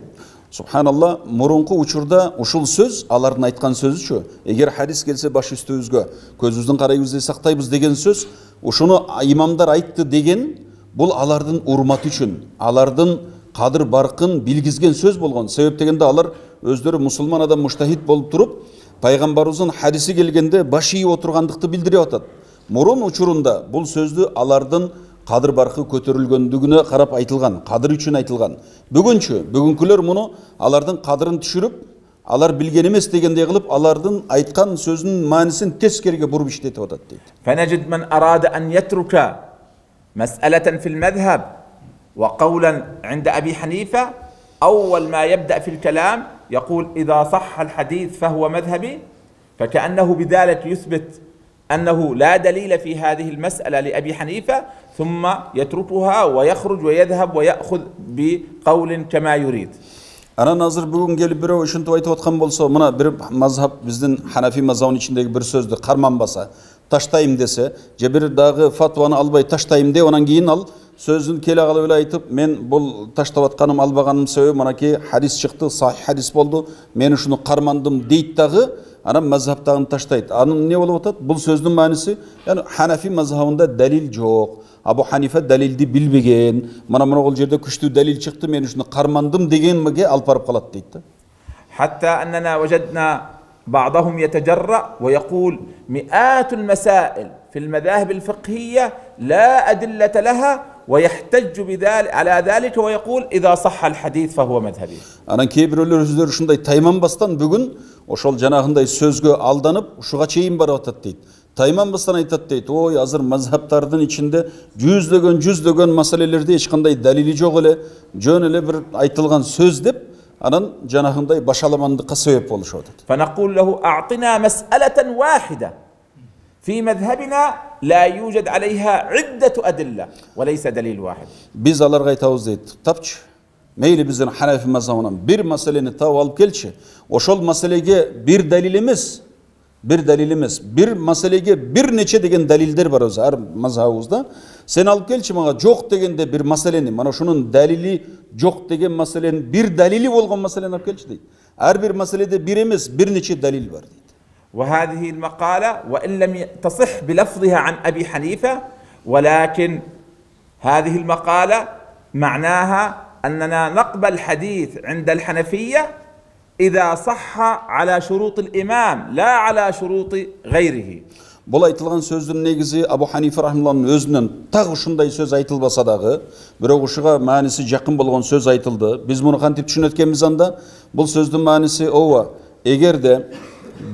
Subhanallah, murunku uçurda uşul söz, aların aytkan sözü şu. Eğer hadis gelse baş üstübüzgö, közübüzdün qarayыбызды saktayбыз degen söz, uşunu imamlar aytты degen, bul alardın urmat üçün, alardın kadır barkın bilgizgen söz bolgon. Sebep degende alar özleri musulman adam mujtahid bolup turup, Peygamberimizin hadisi gelgende baş iyi oturgandıkты bildire atat. Murun uçurunda bul sözdü alardın kadır barkı kötörülgöndüğüne qarap aytılgan, kadır üçün aytılgan. Bugünküler bunu alardın kadırını düşürüp, alar bilgen emes degendey kılıp, alardın aytkan sözünün manisini teskerige burup işletip atat deydi. فنجد من أراد أن يترك مسألة في المذهب وقولا عند أبي حنيفة أول ما يبدأ في الكلام يقول إذا صح الحديث فهو مذهبي، فكأنه بذلك يثبت أنه لا دليل في هذه المسألة لأبي حنيفة، ثم يتركها ويخرج ويذهب ويأخذ بقول كما يريد. Ana nazır bugün gelip biri uşuntu aytıp atkan bolsa, mına bir mazhab bizdin Hanafi mazhabının içindeki bir sözdü qarman basa, таштайым десе, же бир дагы фатваны албай таштайым де, онан кийин ал сөзүн келе калып эле айтып, мен бул таштап атканым, албаганым себеби мынакей хадис чыкты, сахih хадис болду, мен ушуну кармандым дейт дагы, анан мазхабтагын таштайт. Анын не болуп атат? Бул сөздүн мааниси, яны Ханафи мазхабында далил жок. Абу Ханифа далилди билбеген. Мына могул жерде күчтүү далил чыкты, мен ушуну кармандым дегенге алып барып калат дейт да. حتى أننا وجدنا بعضهم يتجرأ ويقول مئات المسائل في المذاهب الفقهية لا أدلة لها ويحتج بذلك على ذلك ويقول إذا صح الحديث فهو مذهبي. Анан кейбирлер өздөрү ушундай тайманбастан бүгүн ошол жанагындай сөзгө алданып ушуга чейин барып атат дейт. Тайманбастан айтат дейт. Ой, азыр мазхабтардын ичинде жүздөгөн маселелерде эч кандай далили жок эле, жөн эле бир айтылган сөз деп, анан жанагындай башаламандыкка себеп болушуп атат. فنقول له أعطنا مسألة واحدة في مذهبنا لا يوجد عليها عدة أدلة وليس دليل واحد. Biz аларга айтабыз дейт. Тапчы. Мейли биздин Ханафи мазхабынан бир маселени таап алып келчи. Ошол маселеге бир далил эмес, бир маселеге бир нече деген далилдер бар өзү ар мазхабыбызда. Сен алып келчи мага жок дегенде бир маселени, мана ошонун далили жок деген маселенин бир далили болгон маселени алып келчи дейт. Ар бир маселеде бир эмес, бир нече далил бар дейт. وهذه المقالة وإن لم تصح بلفظها عن أبي حنيفة ولكن هذه المقالة معناها أننا نقبل حديث عند الحنفية إذا صح على شروط الإمام لا على شروط غيره. Бұл айтылған сөздің негізі Абу Ханифа рахималлахның өзінен тағы ушундай сөз айтылбаса дагы, бирок ушуга мааниси жакын болгон сөз айтылды. Биз муну кантип түшүнөт экенбиз анда? Бұл сөздүн мааниси ооба, эгерде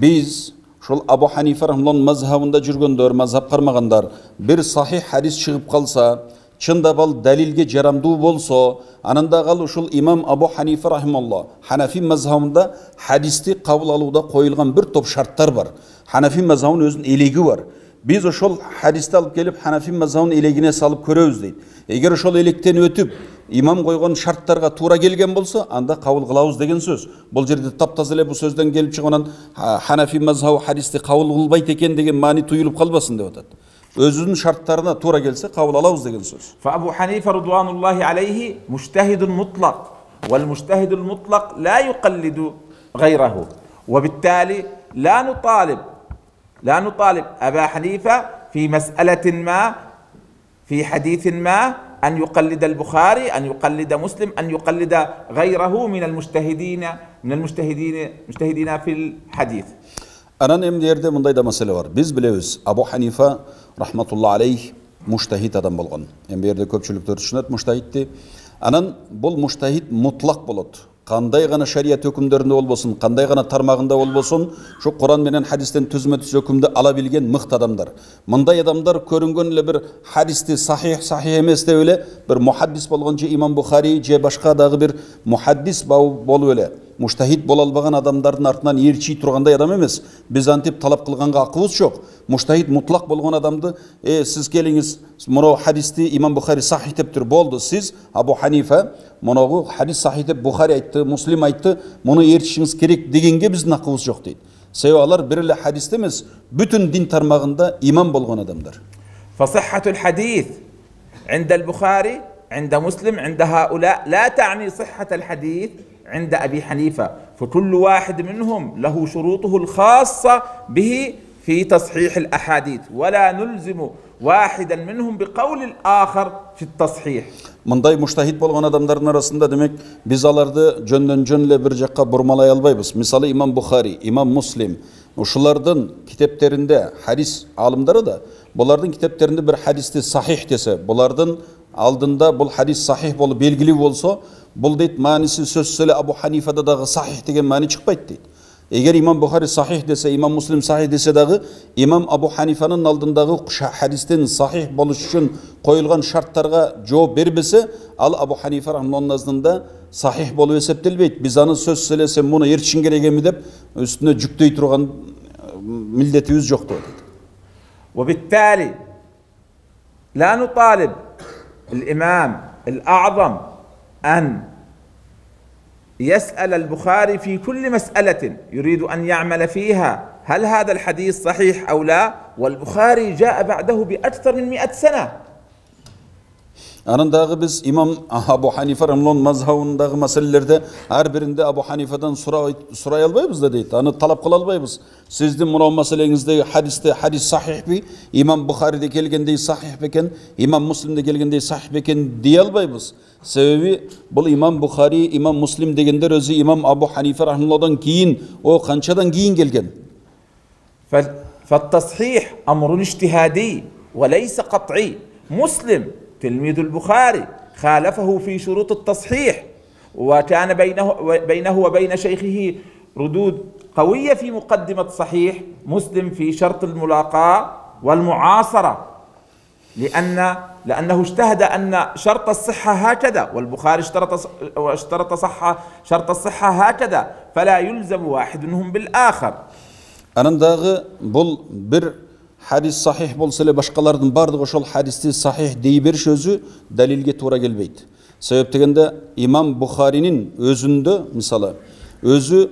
biz ошол Абу Ханифа рахималлахның мазхабында жүргөндөр, мазхаб кармагандар бир сахih хадис чыгып калса, чындап ал далилге жарамдуу болсо, ананда кал ушул имам Абу Ханифа рахималлах Ханафи мазхабында хадисти кабыл алууда коюлган бир топ шарттар бар. Ханафи мазхабынын өзүнүн элеги бар. Биз ошол хадисти алып келип Ханафи мазхабынын элегине салып көрөбүз дейт. Эгер ошол электен өтүп имам койгон шарттарга туура келген болсо, анда кабыл кылабыз деген сөз. Бул жерде таптаза эле бул сөздөн келип чыгып Ханафи мазхабы хадисти кабыл кылбайт экен деген маани туюлуп калбасын деп атат. Өзүнүн шарттарына туура келсе кабыл алабыз деген сөз. فأبو حنيفة رضوان الله عليه مجتهد مطلق والمجتهد المطلق لا يقلد غيره وبالتالي لا نطالب أبا حنيفة في مسألة ما في حديث ما أن يقلد البخاري أن يقلد مسلم أن يقلد غيره من المجتهدين في الحديث. Анан эмне жерде мындай да маселе бар. Биз билебиз, Абу Ханифа рахматулла алейх муштахид адам болгон. Эми бу жерде көпчүлүктөр түшүнөт муштахидти. Анан бул муштахид мутлак болот. Кандай гана шарият өкүмдөрүндө болбосун, кандай гана тармагында болбосун, ушу Куран менен хадистен түзмө-түз өкүмдү ала билген мыкты адамдар. Мындай адамдар көрүнгөн эле бир хадисти сахih эмес деп эле бир мухаддис болгон же имам Бухари же башка дагы бир мухаддис болуп эле муштахид боло албаган адамдардын артынан ээрчий тургандай адам эмес. Биз антип талап кылганга акыбыз жок. Муштахид мутлак болгон адамды, сиз келиңиз, мына хадисти имам Бухари сахih деп тур, болду. Сиз Абу Ханифа моногу хадис сахih деп Бухари айтты, Муслим айтты, муну ээрчишиңиз керек дегенге биздин акыбыз жок дейт. Себеби алар бир эле хадисте эмес, бүтүн дин тармагында имам болгон адамдар. فصحة الحديث عند البخاري عند مسلم عند هؤلاء لا تعني صحة الحديث عند أبي حنيفة، فكل واحد منهم له شروطه الخاصة به في تصحيح الأحاديث ولا نلزم واحدا منهم بقول الآخر في التصحيح. Мындай муштахид болгон адамдардын арасында демек биз аларды жөндөн эле бир жакка бурмалай албайбыз. Мисалы имам Бухари, имам Муслим, ушулардын китептеринде хадис алымдары да булардын китептеринде бир хадисти сахih десе, булардын алдында бул хадис сахih болуп белгилүү болсо, бул дейт мааниси сөзсүз эле Абу Ханифада дагы сахih деген маани чыкпайт дейт. Эгер имам Бухари сахih десе, имам Муслим сахih десе дагы, имам Абу Ханифанын алдындагы хадистин сахih болуш үчүн коюлган шарттарга жооп бербесе, ал Абу Ханифа рахманллахнын наздында сахih болуп эсептелбейт. Биз аны сөзсүз эле сен муну ээрчишиң керек эми деп үстүнө жүктөй турган милдетибиз жок деп атат. وبالتالي لا نطالب الإمام الأعظم أن يسأل البخاري في كل مسألة يريد أن يعمل فيها هل هذا الحديث صحيح أو لا؟ والبخاري جاء بعده بأكثر من 100 سنة. Anınдағы biz İmam Abu Hanife Rahimahullah mazhabınдағы мәселелерде әр бірінде Abu Hanife'den soray albayбыз da deydi. Anı talap kıl albayбыз. Sizдің мынау мәселеңіздегі hadis sahih bi? İmam Bukhari'de kelgендей sahih beken, İmam Muslim'de kelgендей sahih beken diye albayбыз. Sebebi бұл İmam Bukhari, İmam Muslim degендер özü İmam Abu Hanife Rahimahullah'dan keyin, o kançadan keyin gelgen. فالتصحيح أمر اجتهادي وليس قطعي. مسلم تلميذ البخاري خالفه في شروط التصحيح، وكان بينه وبين شيخه ردود قوية في مقدمة صحيح مسلم في شرط الملاقاة والمعاصرة، لأنه اجتهد أن شرط الصحة هكذا، والبخاري اشترط شرط الصحة هكذا، فلا يلزم واحد منهم بالآخر. Anınдағы бұл bir hadis sahih bolsa эле башкалардын бардыгы ошол hadisти sahih дей бериш өзү далилге туура келбейт. Себеп дегенде имам Бухаринин өзүндө мисалы өзү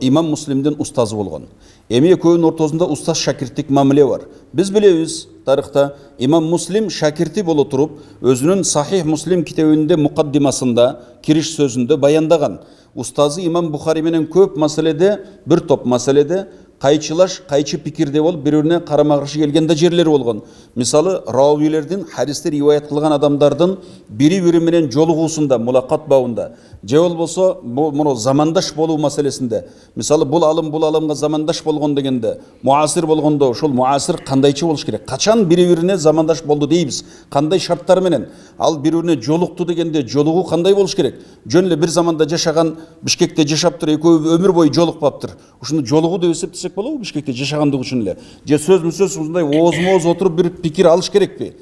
имам Муслимдин устазы болгон. Эми экөөнүн ортосунда устаз шакирттик мамиле бар. Биз билебиз тарыхта имам Муслим шакирти боло туруп өзүнүн Сахих Муслим китебинде мукаддимасында кириш сөзүндө баяндаган. Устазы имам Бухари менен көп маселеде, bir топ маселеде кайчы пикирде болуп бири-бирине карама-каршы келгенде жерлери болгон. Мисалы равилердин хадисти риваят кылган адамдардын бири-бири менен жолугуусунда, мулакат бабында, же болбосо муну замандаш болуу маселесинде. Мисалы бул аламга замандаш болгон дегенде, муасир болгондо ошол муасир кандайчы болуш керек? Качан бири-бирине замандаш болду дейбиз? Кандай шарттар менен? Ал бири-бирине жолукту дегенде жолугуу кандай болуш керек? Жөн эле бир заманда жашаган Бишкекте жашаптыр, экөө өмүр бою жолукпаптыр. Ушуну жолугуу деп эсептесек болобу Бишкекте жашагандыгы үчүн эле? Же сөз ушундай ооз-мооз отуруп бир пикир алыш керекпи?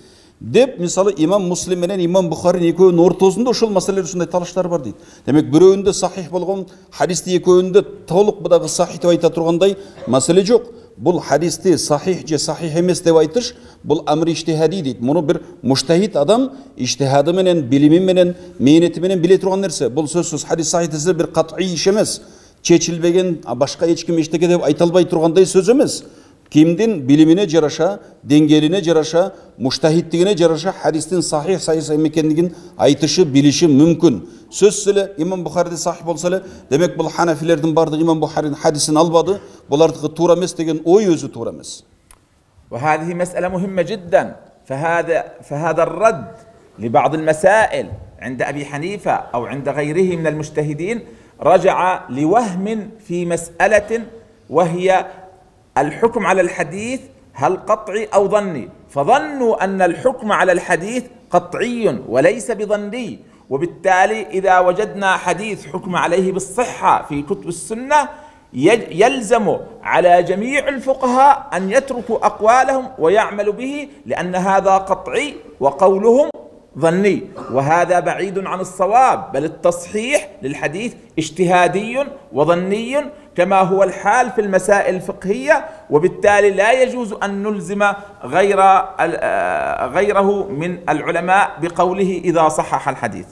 Деп мисалы имам Муслим менен имам Бухари экөөнүн ортосунда ошол маселелер ушундай талаштар бар дейт. Демек бирөөүндө сахих болгон хадисти экөөнүндө толук будагы сахих деп айта тургандай маселе жок. Бул хадисти сахих же сахих эмес деп айтыш, бул амри иштихади дейт. Муну бир муштахид адам иштихады менен, билими менен, мээнети менен биле турган нерсе. Бул сөзсүз хадис сахих десе бир кат'ий иш эмес. Чечилбеген, башка эч ким эчтеке деп айта албай тургандай сөз эмес. Kimdin bilimine jaraşa, dengeline jaraşa, muştahitligine jaraşa hadistin sahih ekenligin aytışı, bilişi mümkün. Sözsüle İmam Bukhari'de sahih bolsa ele, demek bu Hanafilerden bardığı İmam Bukhari'nin hadisini almadı, bulardığı tuğra emes degen oy özü tuğra emes. وهذه مسألة مهمة جدا، فهذا الرد لبعض المسائل عند أبي حنيفة أو عند غيره من المجتهدين رجع لوهم في مسألة، وهي الحكم على الحديث هل قطعي أو ظني، فظنوا أن الحكم على الحديث قطعي وليس بظني، وبالتالي إذا وجدنا حديث حكم عليه بالصحة في كتب السنة يلزم على جميع الفقهاء أن يتركوا أقوالهم ويعملوا به، لأن هذا قطعي وقولهم ظني، وهذا بعيد عن الصواب، بل التصحيح للحديث اجتهادي وظني كما هو الحال في المسائل الفقهية، وبالتالي لا يجوز أن نلزم غيره من العلماء بقوله إذا صحح الحديث.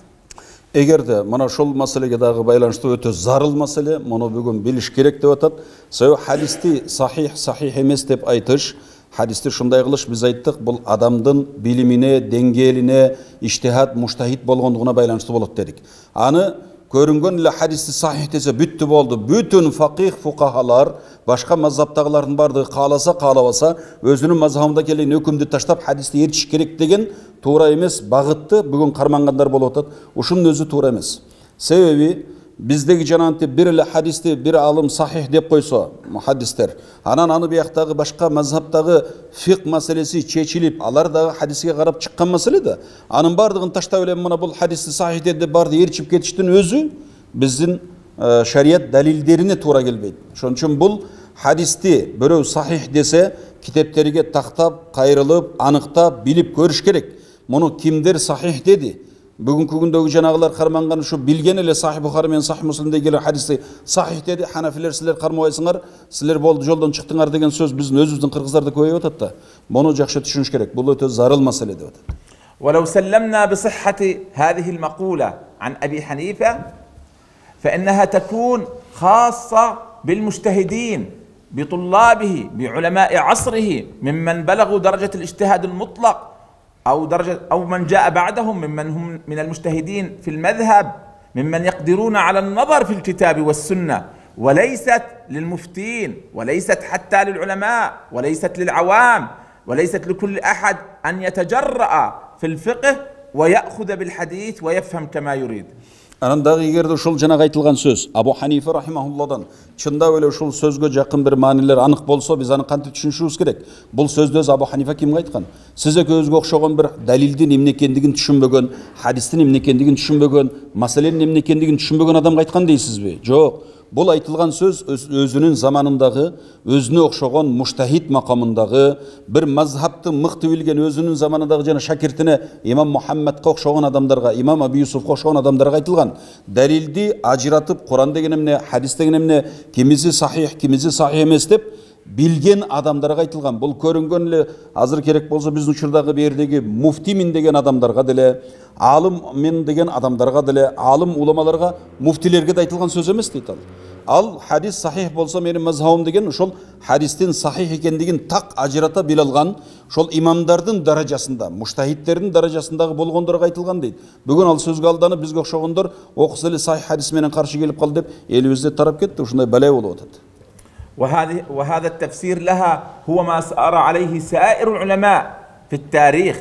Эгерде мына шол маселеге дагы байланыштуу өтө зарыл маселе, муну бүгүн билиш керек деп атат. Хадисти сахих эмес деп айтыш, hadisти шундай кылыш биз айттык, бул адамдын билимине, деңгээлине, иштихад, муштахид болгондугуна байланыштуу болот дедик. Аны көрүнгөн эле hadisти сахих десе бүттү болду. Бүтүн факих, фукахалар, башка мазхабтагылардын бардыгы кааласа, каалабаса, өзүнүн мазхабында келген өкүмдү таштап hadisти ээрчиш керек деген туура эмес багытты бүгүн кармангандар болуп атат. Ушунун өзү туура эмес. Себеби биздеги жанагынтип бир эле hadisти бир алым сахих деп койсо, мухаддистер, анан аны бияктагы башка мазхабтагы фикх маселеси чечилип, алар дагы hadisке карап чыккан маселе да, анын бардыгын таштап эле мына бул hadisти сахих деп барды ээрчип кетиштин өзү биздин шарият далилдерине туура келбейт. Ошон үчүн бул hadisти бирөө сахих десе, китептерге тактап, кайрылып, аныктап, билип көрүш керек. Муну кимдер сахих деди? Бүгүнкү күндөгү жанагылар карманган ушу билген эле Сахих Бухари менен Сахих Муслимде келген хадисти сахих деди. Ханафилер силер кармабайсыңар, силер болду жолдон чыктыңар деген сөз биздин өзүбүздүн кыргыздарда көбөйүп атат да. Муну жакшы түшүнүш керек. Бул өтө зарыл маселе деп атат. ولو سلمنا بصحة هذه المقولة عن أبي حنيفة فإنها تكون خاصة بالمجتهدين، بطلابه بعلماء عصره ممن بلغوا درجة الاجتهاد المطلق أو من جاء بعدهم ممن هم من المجتهدين في المذهب ممن يقدرون على النظر في الكتاب والسنة، وليست للمفتين وليست حتى للعلماء وليست للعوام وليست لكل أحد أن يتجرأ في الفقه ويأخذ بالحديث ويفهم كما يريد. Анандағы егерде ушул жанагы айтылган сөз Абу Ханифа рахимахулладан чындап эле ушул сөзгө жакын бир маанилер анык болсо биз аны кантип түшүнүшүбүз керек? Бул сөздө Абу Ханифа кимге айткан? Сиз экөөбүзгө окшогон бир далилдин эмне экендигин түшүнбөгөн, хадистин эмне экендигин түшүнбөгөн, маселенин эмне экендигин түшүнбөгөн адамга айткан дейсизби? Жок. Бұл айтылған сөз өзінің заманындағы, өзіне оқшаған мұштахид мақамындағы, бір мазхабты мықты білген өзінің заманындағы және шәкіртіне имам Мұхаммадқа оқшаған адамдарға, имам Аби Юсуфқа оқшаған адамдарға айтылған. Дәлелді ажыратып, Құран деген емне, хадис деген емне, кимisi сахих емес деп, bilgen adamlara aytılgan. Бұл көрінгенле азыр керек болса біздің учурдагы бердегі муфтимин деген адамдарға деле, алым мен деген адамдарға деле, алым уламаларға, муфтилерге де айтылған сөз емес дейді ал. Ал хадис сахих болса менің мазхабым деген ошол хадистин сахих екендігін тақ ажырата бил алған, ошол имамдардың даражасында, муштахидтердің даражасындағы болгондорго айтылған дейді. Бүгін ал сөзгө алданып бизге окшогондор окуса эле сахих хадис менен каршы келип калды деп элибизде тарап кетти. Ушундай балай болуп атат. وهذا التفسير لها هو ما سار عليه سائر العلماء في التاريخ.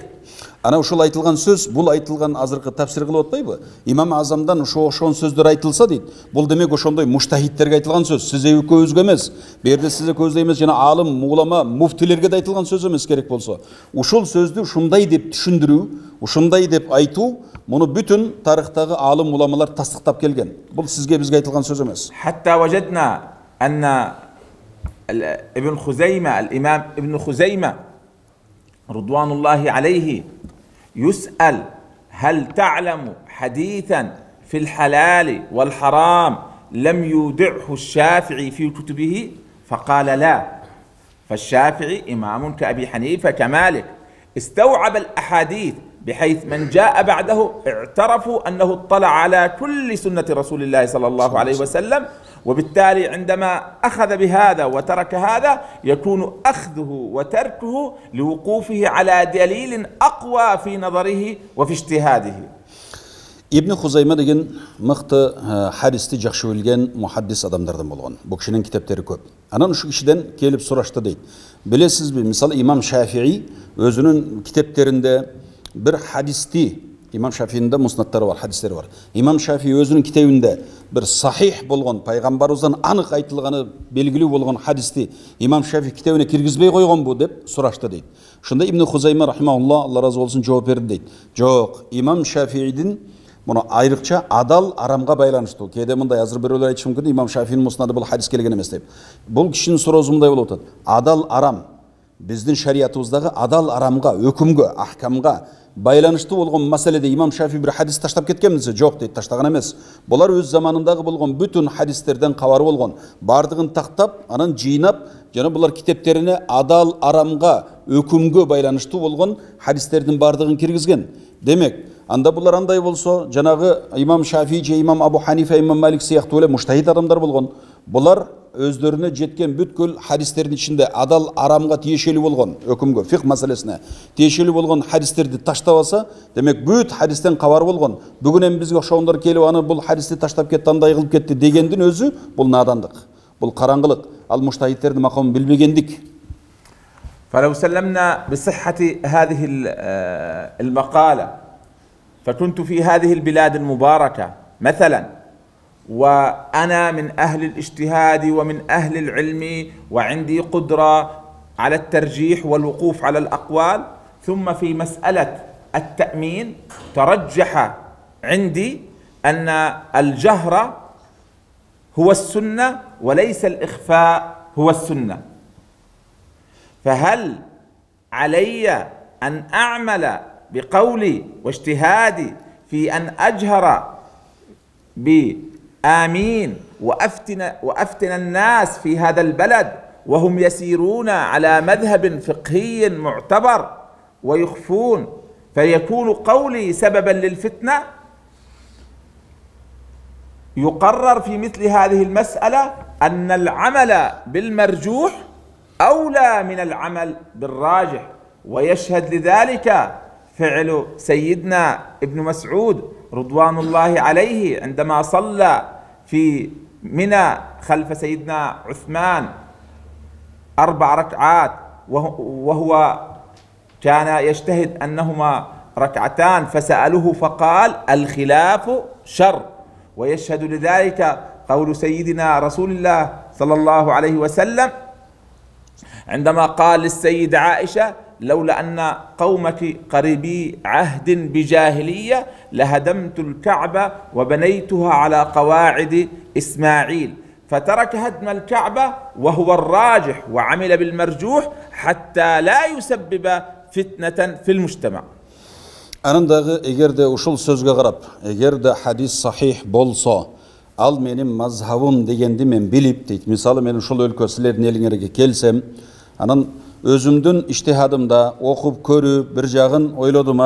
Ана ушул айтылган сөз, бул айтылган азыркы тafsir кылып атпайбы? Имам Азамдан ошон сөздөр айтылса дейт. Бул демек ошондой муштахидтерге айтылган сөз. Сиз экөөбүзгө эмес, берде сиз экөөбүзгө эмес, жана алым, улама, муфтилерге да айтылган сөз эмес керек болсо. Ушул сөздү ушундай деп түшүндүрүү, ушундай деп айтуу, муну бүтүн тарыхтагы алым, уламалар тастыктап келген. Бул сизге бизге айтылган сөз эмес. حتى وجدنا أن ابن خزيمة الإمام ابن خزيمة رضوان الله عليه يسأل هل تعلم حديثا في الحلال والحرام لم يودعه الشافعي في كتبه؟ فقال لا. فالشافعي إمام كأبي حنيفة كمالك استوعب الأحاديث بحيث من جاء بعده اعترفوا أنه اطلع على كل سنة رسول الله صلى الله عليه وسلم، وبالتالي عندما أخذ بهذا وترك هذا يكون أخذه وتركه لوقوفه على دليل أقوى في نظره وفي اجتهاده. Ibn Хузайма деген мықты хадисти жакшы билген мухаддис адамдардан болгон. Бул кишинин китептери көп. Анан ушу кишиден келип сурашты дейт. Билесизби, мисалы имам Шафии өзүнүн китептеринде bir hadisти, İmam Şafii'nin de musnadları var, hadisleri var. İmam Şafii özünün kitabında bir sahih bolğan, Peygamberimizden anık aytılganı belgili bolğan hadisti İmam Şafii kitabına kirgizbey koygan bu dep suraştı deydi. Şunda İbn Huzayma rahimahullah, Allah razı olsun, cevap berdi deydi. Yok, İmam Şafii'nin bunu ayrıkça adal aramga baylanıştı. Kede mınday azır biröler aytышы мүмкүн, İmam Şafii'nin musnadı bu hadis kelgen emes deyip. Bu kişinin sorozunday bolup atат. Adal aram bizdin şeriatımızdağı adal aramga, hükümgө, ahkamga baylanıştı bolğon masalede İmam Şafii bir hadis taştap ketkenmi dese, жок дейт, таштаган эмес. Булар өз заманындагы болгон бүтүн хадистерден кабар болгон, бардыгын тактап, анан жыйнап, жана булар китептерине адал арамга, өкүмгө байланыштуу болгон хадистердин бардыгын киргизген. Демек, анда булар андай болсо, жанагы İmam Şafii же İmam Abu Hanifa, İmam Malik сыяктуу эле муштахид адамдар болгон. Булар өздөрүнө жеткен бүткүл хадистердин ичинде адал арамга тиешелүү болгон, өкүмгө, фиқх маселесине тиешелүү болгон хадистерди таштап алса, демек бүт хадистен кабар болгон. Бүгүн эми бизге окшогондор келип аны бул хадисти таштап кетти, андай кылып кетти дегендин өзү бул надандык. Бул караңгылык, ал муштахидтердин макамын билбегендик. فلو سلمنا بصحة هذه المقالة فكنت في هذه البلاد المباركة مثلا، وأنا من أهل الاجتهاد ومن أهل العلم وعندي قدرة على الترجيح والوقوف على الأقوال، ثم في مسألة التأمين ترجح عندي أن الجهر هو السنة وليس الإخفاء هو السنة، فهل علي أن أعمل بقولي واجتهادي في أن أجهر بآمين وأفتن الناس في هذا البلد وهم يسيرون على مذهب فقهي معتبر ويخفون فيكون قولي سببا للفتنة؟ يقرر في مثل هذه المسألة أن العمل بالمرجوح أولى من العمل بالراجح، ويشهد لذلك فعل سيدنا ابن مسعود رضوان الله عليه عندما صلى في منى خلف سيدنا عثمان 4 ركعات، وهو كان يجتهد أنهما ركعتان، فسألوه فقال الخلاف شر. ويشهد لذلك قول سيدنا رسول الله صلى الله عليه وسلم عندما قال للسيدة عائشة لولا أن قومك قريبي عهد بجاهلية لهدمت الكعبة وبنيتها على قواعد إسماعيل، فترك هدم الكعبة وهو الراجح وعمل بالمرجوح حتى لا يسبب فتنة في المجتمع. Anınдағы егерде ушул сөзгө карап, егерде хадис сахих болсо, ал менин мазхабым дегенди мен билип дейт. Мисалы мен ушул өлкө силердин элиңерге келсем, анан өзүмдүн иштихадымда окуп көрүп, бир жагын ойлодум,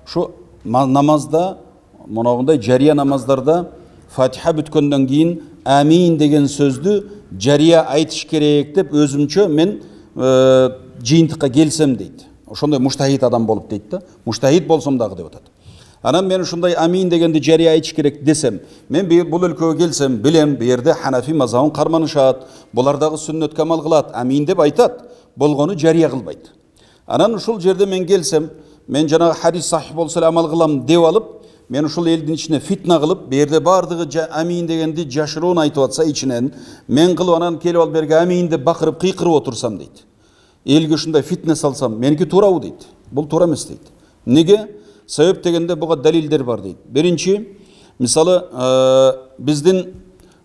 ушу намазда, моногундай жария намаздарда Фатиха бүткөндөн кийин амин деген сөздү жария айтыш керек деп өзүмчө мен жыйынтыкка келсем дейт. Ошондой муштахид адам болуп дейт да. Муштахид болсом дагы деп атат. Анан мен ушундай амин дегенди жария айтыш керек десем, мен бул өлкөгө келсем, билем, бу жерде Ханафи мазхабын карманышат, булар дагы сүннөткө амал кылат, амин деп айтат, болгону жария кылбайт. Анан ушул жерде мен келсем, мен жанагы хадис сахих болсо эле амал кылам деп алып, мен ушул элдин ичине фитна кылып, бу жерде бардыгы амин дегенди жашыруун айтып атса ичинен, мен кылып анан келип алып берге амин деп бакырып кыйкырып отурсам дейт. Элге ушундай фитне салсам, меники туурабы дейт. Бул туура эмес дейт. Неге? Себеп дегенде буга далилдер бар дейт. Биринчи, мисалы биздин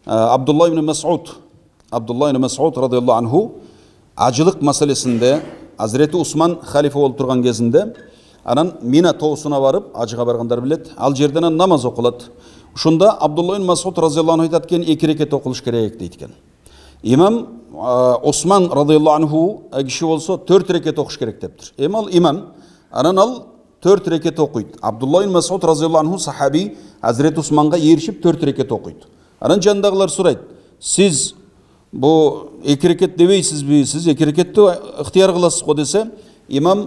Абдулла ибн Мас'уд радиаллаху анху ажылык маселесинде Азирети Усман халифа болуп турган кезинде анан Мина тоосуна барып, ажыга баргандар билет, ал жерден намаз окулат. Ушунда Абдулла ибн Мас'уд радиаллаху анху айтат экен, 2 рекет окулуш керек дейт экен. İmam Osman radıyallahu anhu kişi olsa 4 reket okuş gerek deptir. Emal imam anan al 4 reket okuydu. Abdullah ibn Mas'ud radıyallahu anhu sahabi Hazreti Osman'a erişip 4 reket okuydu. Anan jandagilar suraydı. Siz bu 2 reket debeysiz mi? Siz 2 reketni ixtiyar kılasız o dese imam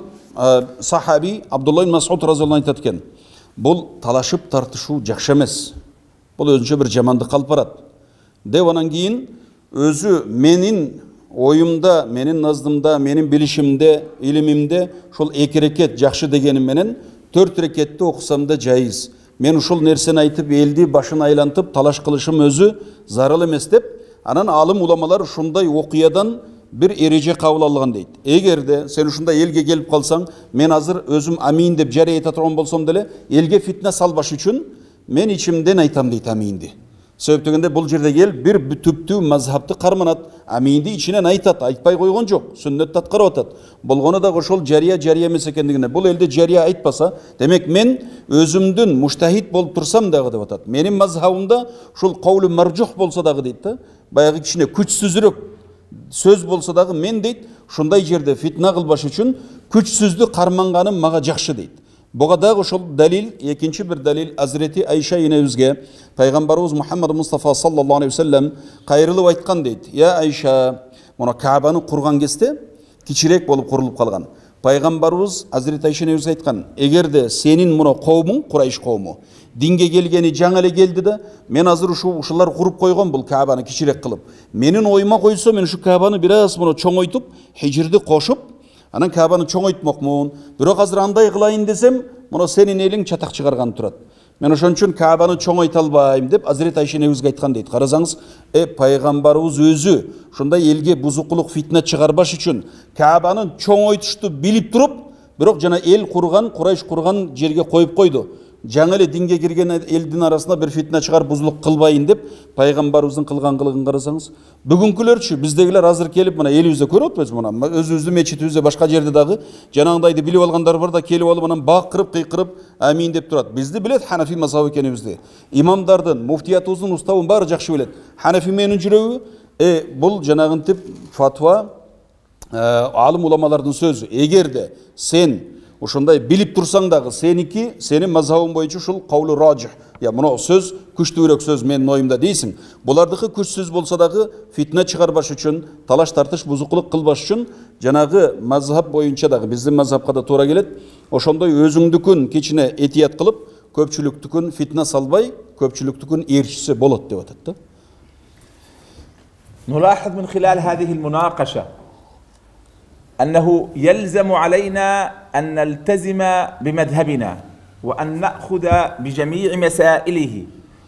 sahabi Abdullah ibn Mas'ud radıyallahu anhu aytat eken. Bul talaşıp tartışуу jakşı emes. Bul özünçe bir jamandık kalıp barat. Dep anan keyin özü menin oyumda, menin nazdımda, menin bilişimde, ilimimde şol 2 reket jakşı degenim menen 4 reketти okusam da jayız. Men uşul nerseni aytıp eldi başını aylantıp talaş kılışım özü zarıl emes dep, anan alım ulamalar şunday okuyadan bir ereje kabul algan deyt. Egerde sen uşunday elge gelip kalsan, men hazır özüm amin dep jariya ayta turgan bolsam dele, elge fitne salbaş üçün men içimden aytam deyt amindi. Sebep degende bul jerde gel bir tüptü mazhabты karmanat, amindi içinen aytat, aytpay koygon jok, sünnetти atkарып atat. Болгону да ошол жария эмес экендигине, бул элде жария айтпаса, демек мен өзүмдүн муштахид болуп турсам дагы деп атат. Менин мазхабымда ушул каулу маржух болсо дагы дейт да, баягы кичине күчсүзүрөөк сөз болсо дагы мен дейт, ушундай жерде фитна кылбаш үчүн күчсүздү карманганым мага жакшы дейт. Буга дагы ошол далил, экинчи бир далил Азирети Айша энебизге Пайгамбарыбыз Мухаммад Мустафа саллаллаху алейхи ва саллям кайрылып айткан дейт. Я Айша, муну Каабаны курган кезде кичирээк болуп курулуп калган. Пайгамбарыбыз Азирети Айша энебизге айткан, эгерде сенин муну коомуң, Курайш коому, динге келгени жаңы эле келди да, мен азыр ушулар куруп койгон бул Каабаны кичирээк кылып. Менин оюма койсо, мен ушу Каабаны бир аз муну чоңойтуп, хижирди кошуп, анан Каабаны чоңойтмокмун. Бирок азыр андай кылайын десем, муну сенин элиң чатак чыгарган турат. Мен ошон үчүн Каабаны чоңойто албайм деп Азирет Айша энебизге айткан дейт. Карасаңыз, пайгамбарыбыз өзү ушундай элге бузукулук фитне чыгарбаш үчүн Каабаны чоңойтушту билип туруп, бирок жана эл курган, Курайш курган жерге коюп койду. Жаңы эле динге кирген элдин арасында бир фитне чыгар, бузулук кылбайын деп пайгамбарыбыздын кылган кылыгын карасаңыз, бүгүнкүлөрчү биздегилер азыр келип мына элибизде көрүп атпайбыз, мына өзүбүздүн мечитибизде, башка жерде дагы жанагындайды билип алгандар бар да, келип алып анан бакырып, кыйкырып амин деп турат. Бизди билет Ханафи мазхабы экенибизди. Имамдардын, муфтиятыбыздын уставын баары жакшы билет. Ханафи менин жүрөгү, бул жанагынтип фатва алым уламалардын сөзү. Эгерде сен ошондай билип турсаң дагы сеники, сенин мазхабың боюнча ушул каулу раджих. Я мына сөз күчтүүрөөк сөз менин оюмда дейсиң. Булардыкы күчсүз болсо дагы фитна чыгарбаш үчүн, талаш тартыш, бузукулук кылбаш үчүн жанагы мазхаб боюнча дагы биздин мазхабка да туура келет. Ошондой өзүңдүкүн кичине этият кылып, көпчүлүктүкүн фитна салбай, көпчүлүктүкүн ээрчисе болот деп атат да. نلاحظ من خلال هذه المناقشة أنه يلزم علينا أن نلتزم بمذهبنا وأن نأخذ بجميع مسائله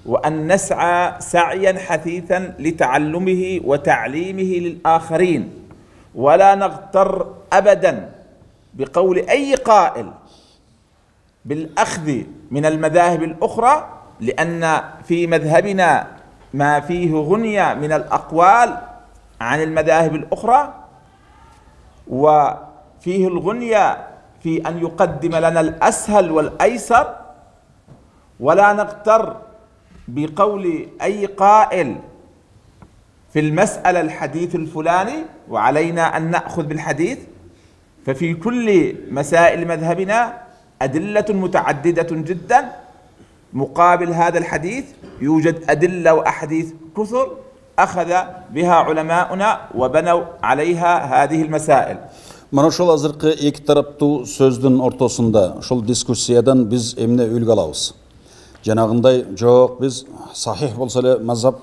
وأن نسعى سعيا حثيثا لتعلمه وتعليمه للآخرين، ولا نغتر أبدا بقول أي قائل بالأخذ من المذاهب الأخرى، لأن في مذهبنا ما فيه غنية من الأقوال عن المذاهب الأخرى، وفيه الغنية في أن يقدم لنا الأسهل والأيسر، ولا نغتر بقول أي قائل في المسألة الحديث الفلاني وعلينا أن نأخذ بالحديث. ففي كل مسائل مذهبنا أدلة متعددة جدا، مقابل هذا الحديث يوجد أدلة وأحاديث كثر أخذ بها علماؤنا وبنوا عليها هذه المسائل. Mana ошол азыркы эки тараптуу сөздүн ортосунда ошол дискуссиядан биз эмне үлгү алабыз? Жанагындай жок, биз сахих болсо эле мазхаб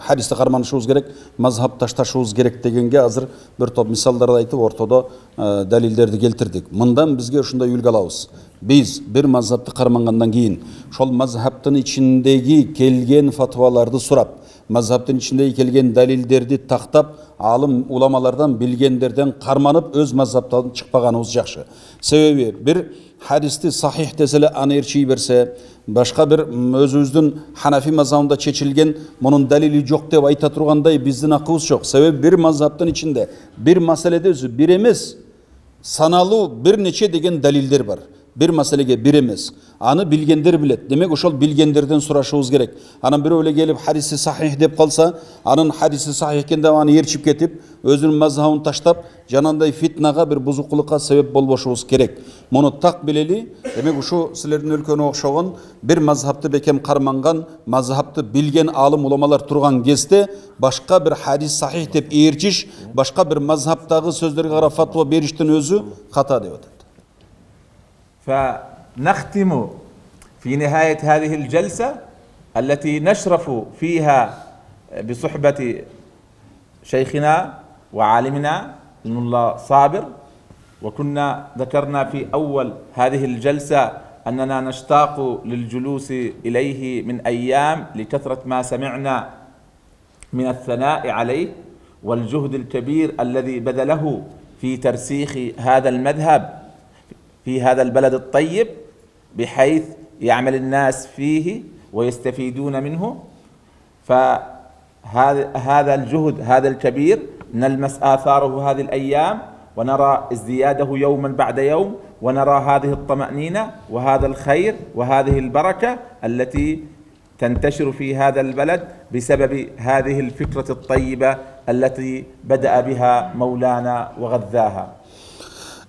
хадисти карманышыбыз керек, мазхаб ташташыбыз керек дегенге азыр бир топ мисалдарды айтып, ортодо далилдерди келтирдик. Мындан бизге ушундай үлгү алабыз. Биз бир мазхабты кармангандан кийин ошол мазхабтын ичиндеги келген фатваларды сурап, мазхабтын ичиндеги келген далилдерди тактап, алым уламалардан билгендерден карманып өз мазхабтан чыкпаганыбыз жакшы. Себеби бир хадисти сахих десе эле аны ээрчий берсе, башка бир өзүбүздүн Ханафи мазхабында чечилген мунун далили жок деп айта тургандай биздин акыбыз жок. Себеби бир мазхабтын ичинде бир маселеде өзү бир эмес, саналуу бир нече деген далилдер бар. Bir meselege bir emez. Anı bilgenler bilet. Demek ошол bilgenlerden сурашыбыз керек. Анан бирөө эле келип hadisi sahih деп калса, анын hadisi sahih экенде аны ээрчип кетип, өзүнүн мазхабын таштап, жанандай фитнага бир бузукулукка себеп болбошубуз керек. Муну так билели. Демек ушу силердин өлкөнө окшогон бир мазхабты бекем карманган, мазхабты билген алым уламалар турган кезде башка бир hadis sahih деп ээрчиш, башка бир мазхабтагы сөздөргө карап фатва бериштин өзү ката деп атат. فنختم في نهاية هذه الجلسة التي نشرف فيها بصحبة شيخنا وعالمنا الملا صابر، وكنا ذكرنا في أول هذه الجلسة أننا نشتاق للجلوس إليه من أيام لكثرة ما سمعنا من الثناء عليه والجهد الكبير الذي بذله في ترسيخ هذا المذهب في هذا البلد الطيب، بحيث يعمل الناس فيه ويستفيدون منه. فهذا الجهد هذا الكبير نلمس آثاره هذه الأيام، ونرى ازدياده يوما بعد يوم، ونرى هذه الطمأنينة وهذا الخير وهذه البركة التي تنتشر في هذا البلد بسبب هذه الفكرة الطيبة التي بدأ بها مولانا وغذاها.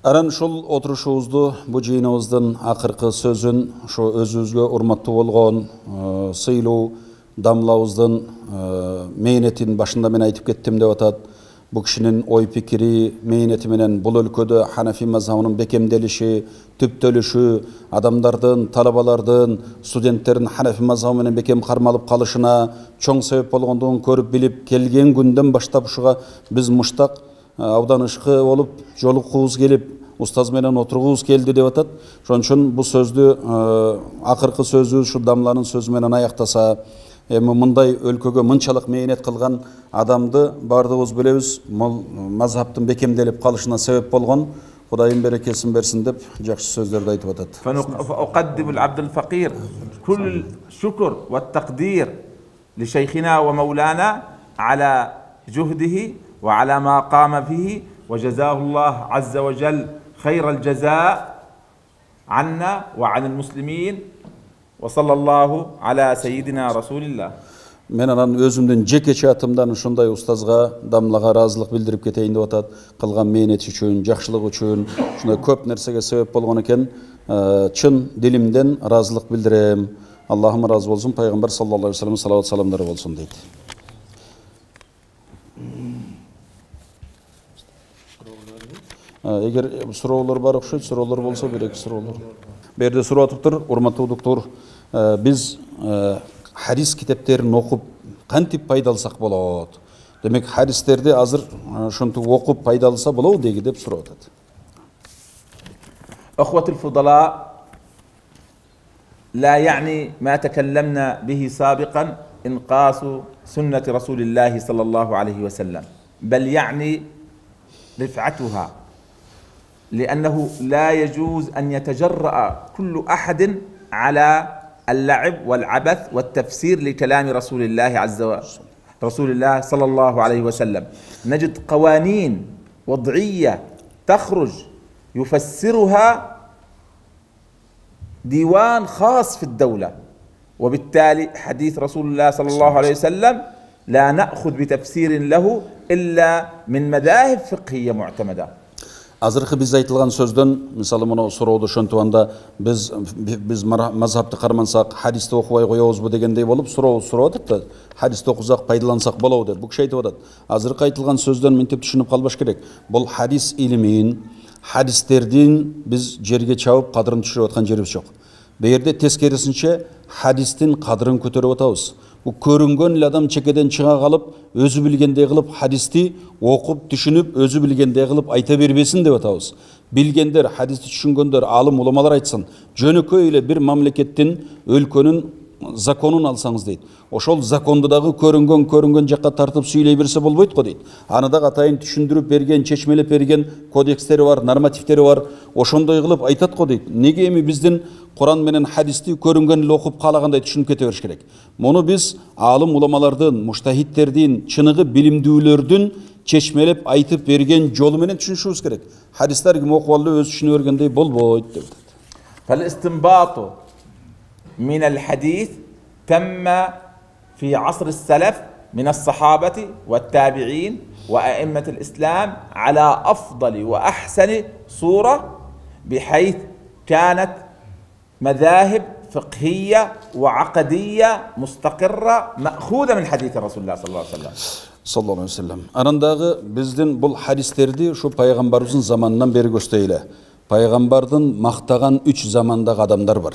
Aran şol oturuşubuzdu, bu жыйыныбыздын акыркы сөзүн ошо өзүбүзгө урматтуу болгон сыйлуу дамлабыздын мээнетин башында мен айтып кеттим деп атат. Бу кишинин ой пикири, мээнети менен бул өлкөдө Ханафи мазхабынын бекемделиши, түптөлүшү, адамдардын, талабалардын, студенттердин Ханафи мазхабы менен бекем кармалып калышына чоң себеп болгондугун көрүп билип келген күндөн баштап ушуга биз муштак ауданышкы болуп жолукубуз келип устаз менен отургубуз келди деп атат. Ошон үчүн бу сөздү акыркы сөзү ушу дамланын сөзү менен аяктаса, эми мындай өлкөгө мынчалык мээнет кылган адамды бардыгыбыз билебиз, мазхабтын бекемделип калышына себеп болгон. Кудайым берекесин берсин деп жакшы сөздөрдү айтып атат. فأقدم العبد الفقير كل الشكر والتقدير لشيخنا ومولانا على جهده وعلى ما قام به، وجزاه الله عز وجل خير الجزاء عنا وعن المسلمين، وصلى الله على سيدنا رسول الله. мен анан өзүмдүн жекече атымдан ушундай устазга, дамлага ыраазылык билдирип кетейин деп атат. Кылган мээнети үчүн, жакшылык үчүн, ушундай көп нерсеге себеп болгон экен. Чын дилимден ыраазылык билдирем. Аллахым ыраазы болсун, пайгамбар саллаллаху алейхи вассалам салават саламдары болсун дейт. Эгер суроолор бар окшойт, суроолор болсо береки суроолор. Бу жерде сурап атыптыр, урматтуу доктор, биз hadis kitaplarını okup kantip paydalsak bolot. Demek hadislerdi azır şuntu okup paydalsa bolot diye gidip soru atad. أخوة الفضلاء لا يعني ما تكلمنا به سابقا إنقاص سنة رسول الله صلى الله عليه وسلم بل يعني رفعتها لأنه لا يجوز أن يتجرأ كل أحد على اللعب والعبث والتفسير لكلام رسول الله رسول الله صلى الله عليه وسلم. نجد قوانين وضعية تخرج يفسرها ديوان خاص في الدولة، وبالتالي حديث رسول الله صلى الله عليه وسلم لا نأخذ بتفسير له إلا من مذاهب فقهية معتمدة. Azırkı biz aytılgan sözdön, misалы мына суроодо ошентубанда biz mazhabты кармансак, hadisти окубай коебузбу дегендей болуп суроо атат да, hadisти окусак пайдалансак болобу деп. Бул киши айтып атат. Азыркы айтылган сөздөн мынтип түшүнүп калбаш керек. Бул hadis илимин, hadisтердин биз жерге чабып кадырын түшүрүп аткан жерибиз жок. Бу жерде тескерисинче hadistin кадырын көтөрүп атабыз. Bu көрүнгөн адам чекеден чыга калып, өзү билгендей кылып хадисти окуп, түшүнүп, өзү билгендей кылып айта бербесин деп атабыз. Билгендер, хадисти түшүнгөндөр, алым уламалар айтсын. Жөнөкөй эле бир мамлекеттин, өлкөнүн законун алсаңыз дейт. Ошол законду дагы көрүнгөн жакка тартып сүйлөй берсе болбойт го дейт. Аны да атайын түшүндүрүп берген, чечмелеп берген кодекстери бар, нормативтери бар. Ошондой кылып айтат го дейт. Неге эми биздин Kur'an менен hadisти көрүнгөн эле окуп каалагандай түшүнүп кете бериш керек. Муну биз алым уламалардын, муштахиттердин, чыныгы билимдүүлөрдүн чечмелеп айтып берген жолу менен түшүнүшүбүз керек. Hadisler ким окуп алды өз түшүнө бергендей болбойт деп. فالاستنباط من الحديث تم في عصر السلف من الصحابة والتابعين وأئمة الإسلام على أفضل وأحسن صورة بحيث كانت مذاهب فقهية وعقدية مستقرة مأخوذة من حديث رسول الله صلى الله عليه وسلم. Sallallahu aleyhi ve sellem. Anandagı bizdin bul hadislerdi şu peygamberimizin zamanından beri gösteyle. Peygamberdin maktagan 3 zamandagi adamlar var.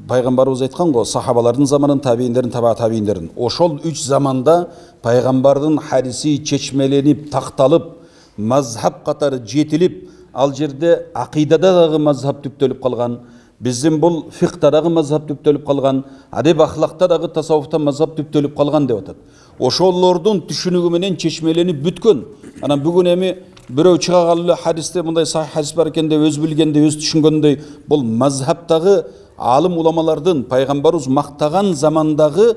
Peygamberimiz aytkan go sahabaların zamanın tabiinlerin tabiinlerin. Oşol 3 zamanda peygamberdin hadisi çeçmelenip taktalıp mazhab katarı jetilip al жерде акыйдада дагы мазхаб түптөлүп калган, биздин бул фикта дагы мазхаб түптөлүп калган, адеп ахлакта дагы тасаввуфта мазхаб түптөлүп калган деп атат. Ошолордун түшүнүгү менен чечмеленип бүткөн. Анан бүгүн эми бирөө чыга калып хадисте мындай сахih хадис бар экен деп өз билгенде, өз түшүнгөндөй бул мазхабтагы алым уламалардын пайгамбарыбыз мактаган замандагы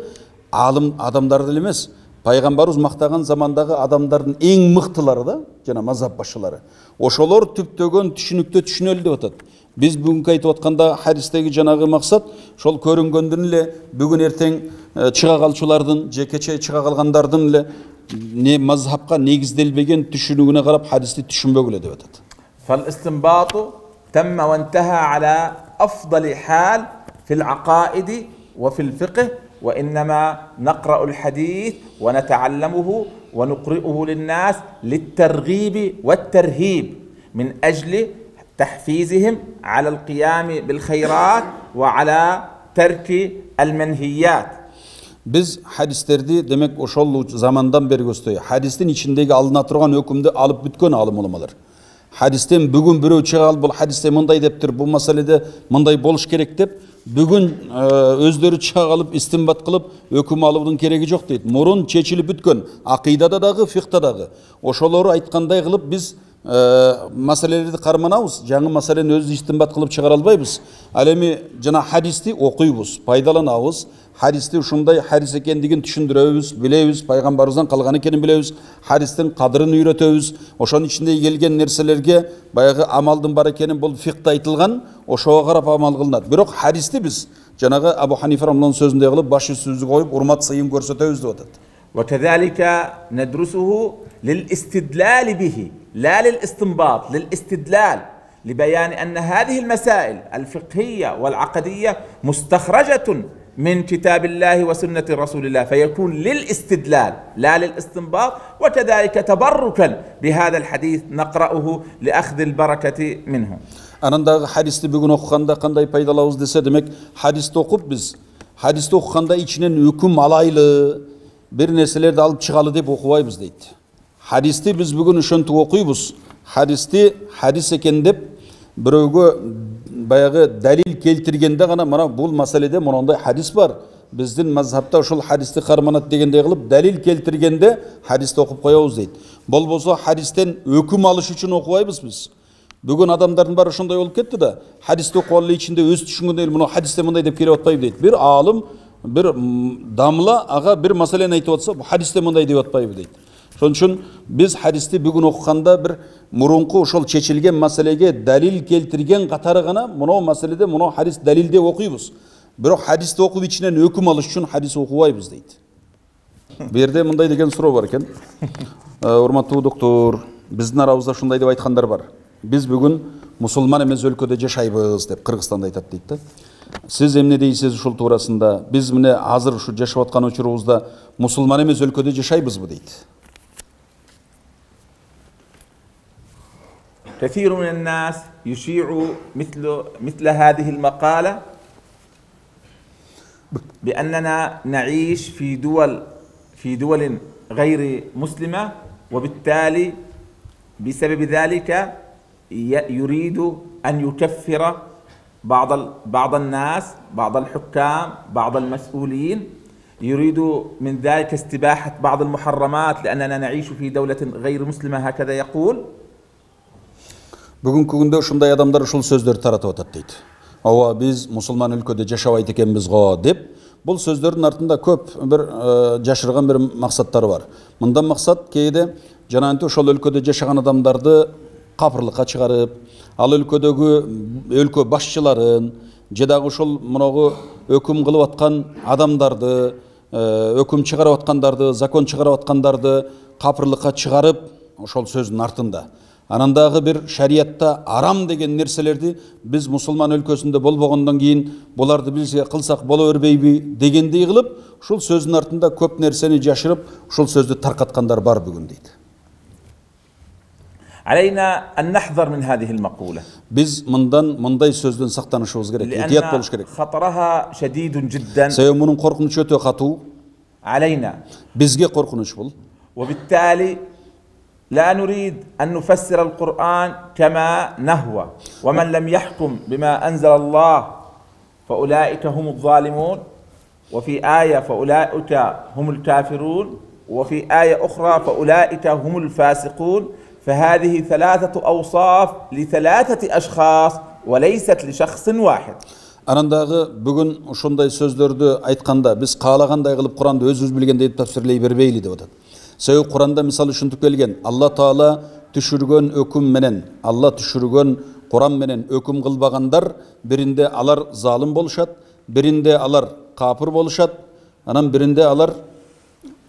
алым адамдарды эле эмес, Peygamberimiz maqtagan zamandagi adamların en mıhtılары da, jana mazhab başçılары. Oşolor tüptөгөн түшүнүктө түшүнөлү деп атат. Biz бүгүнкү айтып атканда hadistegi жанагы максат, ошол көрүнгөндүн эле бүгүн эртең чыга калчулардын, жекече чыга калгандардын эле не mazhabка негизделбеген түшүнүгүнө карап hadisти түшүнбөгүлө деп атат. فالاستنباط تم وانتهى على أفضل حال في العقائد وفي الفقه، وإنما نقرأ الحديث ونتعلمه ونقرئه للناس للترغيب والترهيب من أجل تحفيزهم على القيام بالخيرات وعلى ترك المنهيات. Biz hadislerdi demek oşol zamandan beri gösteriyor. Hadistin içindeki alına turgan hükümde alıp bütkön alım olmalar. Hadisten bugün biri çığa al, bu hadiste mınday deptir, bu meselede mınday boluş gerek dep, bugün özleri çığa alıp istinbat kılıp hüküm alıbının keregi yok deydi. Morun çeçilip bütkön, akidada dağı, fiqta dağı. Oşolları aytkanday kılıp biz маселелерди карманабыз, жаңы маселени өз истинбат кылып чыгара албайбыз. Ал эми жана хадисти окуйбуз, пайдаланабыз. Хадисти ушундай хадис экендигин түшүндүрөбүз, билебиз, пайгамбарыбыздан калган экенин билебиз. Хадистин кадырын үйрөтөбүз. Ошонун ичинде келген нерселерге баягы амалдын бар экенин бул фикте айтылган, ошого карап амал кылынат. Бирок хадисти биз жанагы Абу Ханифа рамланын сөзүндөй кылып баш үстүбүзгө коюп урмат сыйын көрсөтөбүз деп атат. وكذلك ندرسه للاستدلال به لا للاستنباط، للاستدلال لبيان أن هذه المسائل الفقهية والعقدية مستخرجة من كتاب الله وسنة رسول الله، فيكون للاستدلال لا للاستنباط. وكذلك تبركا بهذا الحديث نقرأه لأخذ البركة منه. Анандагы хадисти бүгүн окуганда кандай пайдалабыз десе, демек хадисти окуп биз хадисти окуганда ичинен өкүм алайлы, бир нерселерди алып чыгалы деп окубайбыз дейт. Хадисти биз бүгүн ошентип окуйбуз. Хадисти хадис экен деп бирөөгө баягы далил келтиргенде гана мына бул маселеде мондай хадис бар. Биздин мазхабта ошол хадисти карманат дегендей кылып далил келтиргенде хадисти окуп коебуз дейт. Болбосо хадистен өкүм алыш үчүн окубайбыз биз. Бүгүн адамдардын баары ошондой болуп кетти да, хадисти окуп алып ичинде өз түшүнгөндөй мына хадисте мындай деп келип атпайбы дейт. Бир аалым, бир дамла ага бир маселени айтып атса, бу хадисте мындай деп атпайбы дейт. Ошон үчүн биз хадисти бүгүн окуганда бир мурунку ошол чечилген маселеге далил келтирген катары гана мына маселеде мына хадис далил деп окуйбуз. Бирок хадисти окуп ичинен өкүм алыш үчүн хадис окубайбыз дейт. Бу жерде мындай деген суроо бар экен. Урматтуу доктор, биздин арабызда ушундай деп айткандар бар. Biz bugün musulman emez өлкөдө жашайбыз деп Кыргызстанда айтат дейт да. Сиз эмне дейсиз ушул туурасында? Биз мына азыр ушу жашап аткан учурубузда мусулман эмес өлкөдө жашайбызбы дейт. كثير من الناس يشيع مثل هذه المقالة بأننا نعيش في دول غير مسلمة، وبالتالي بسبب ذلك يريد أن يكفر بعض الناس، بعض الحكام، بعض المسؤولين، يريد من ذلك استباحة بعض المحرمات لأننا نعيش في دولة غير مسلمة، هكذا يقول. Бүгүнкү күндө ушундай адамдар ушул сөздөрдү таратып атат дейт. Ооба, биз мусулман өлкөдө жашабайт экенбиз го деп. Бул сөздөрдүн артында көп бир жашырган бир максаттары бар. Мындан максат кээде жанагынтип ошол өлкөдө жашаган адамдарды капырлыкка чыгарып, ал өлкөдөгү өлкө башчыларын, же дагы ошол мынагы өкүм кылып аткан адамдарды, өкүм чыгарып аткандарды, закон чыгарып аткандарды капырлыкка чыгарып, ошол сөздүн артында. Анан дагы бир шариятта арам деген нерселерди биз мусулман өлкөсүндө болбогондон кийин буларды бизге кылсак боло бербейби дегендей кылып, ушул сөздүн артында көп нерсени жашырып, ушул сөздү таркаткандар бар бүгүн дейт. علينا أن نحذر من هذه المقولة. Biz мындай сөздөн сактанышыбыз керек, этият болуш керек. خطرها شديد جدا. Себеби мунун коркунучу өтө катуу. علينا. Бизге коркунуч бул. وبالتالي لا نريد أن نفسر القرآن كما نهوى، ومن لم يحكم بما أنزل الله فأولئك هم الظالمون، وفي آية فأولئك هم الكافرون، وفي آية أخرى فأولئك هم الفاسقون. فهذه ثلاثة أوصاف لثلاثة أشخاص وليست لشخص واحد. Анандагы бүгүн ушундай сөздөрдү айтканда биз каалагандай кылып Куранды өзүбүз билгендей тафсирлей бербейли деп атат. Себеби Куранда мисалы ушинтип келген, Алла Таала түшүргөн өкүм менен, Алла түшүргөн Куран менен өкүм кылбагандар, биринде алар залым болушат, биринде алар капыр болушат, анан биринде алар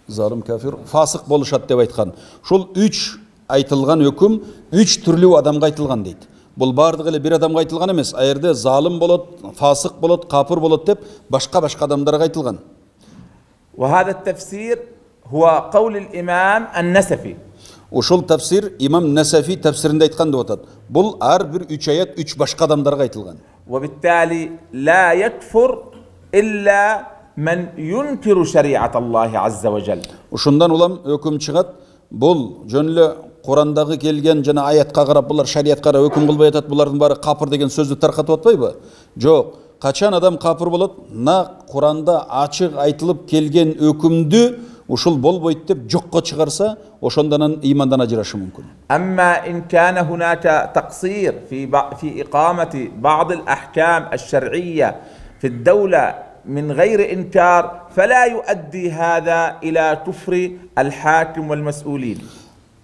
залым кафир, фасык болушат деп айткан. Ушул 3 айтылган өкүм 3 түрлүү адамга айтылган дейт. Бул бардыгы эле бир адамга айтылган эмес. А жерде залым болот, фасык болот, капыр болот деп башка адамдарга айтылган. وهذا التفسير هو قول الإمام النسفي. Ушул тафсир имам Насафи тафсиринде айткан деп атат. Бул ар бир 3 аят 3 башка адамдарга айтылган. وبالتالي لا يكفر إلا من ينكر شريعة الله عز وجل. Ушундан улам өкүм чыгат. Бул жөн эле Курандагы келген жана аятка карап булар шариятка карап өкүм кылбай атат, булардын баары капыр деген сөздү таркатып атпайбы? Жок. Качан адам капыр болот? На Куранда ачык айтылып келген өкүмдү ушул болбойт деп жокко чыгарса, ошондон ыймандан ажырашы мүмкүн. أما إن كان هناك تقصير في إقامة بعض الأحكام الشرعية في الدولة من غير إنكار فلا يؤدي هذا إلى كفر الحاكم والمسؤولين.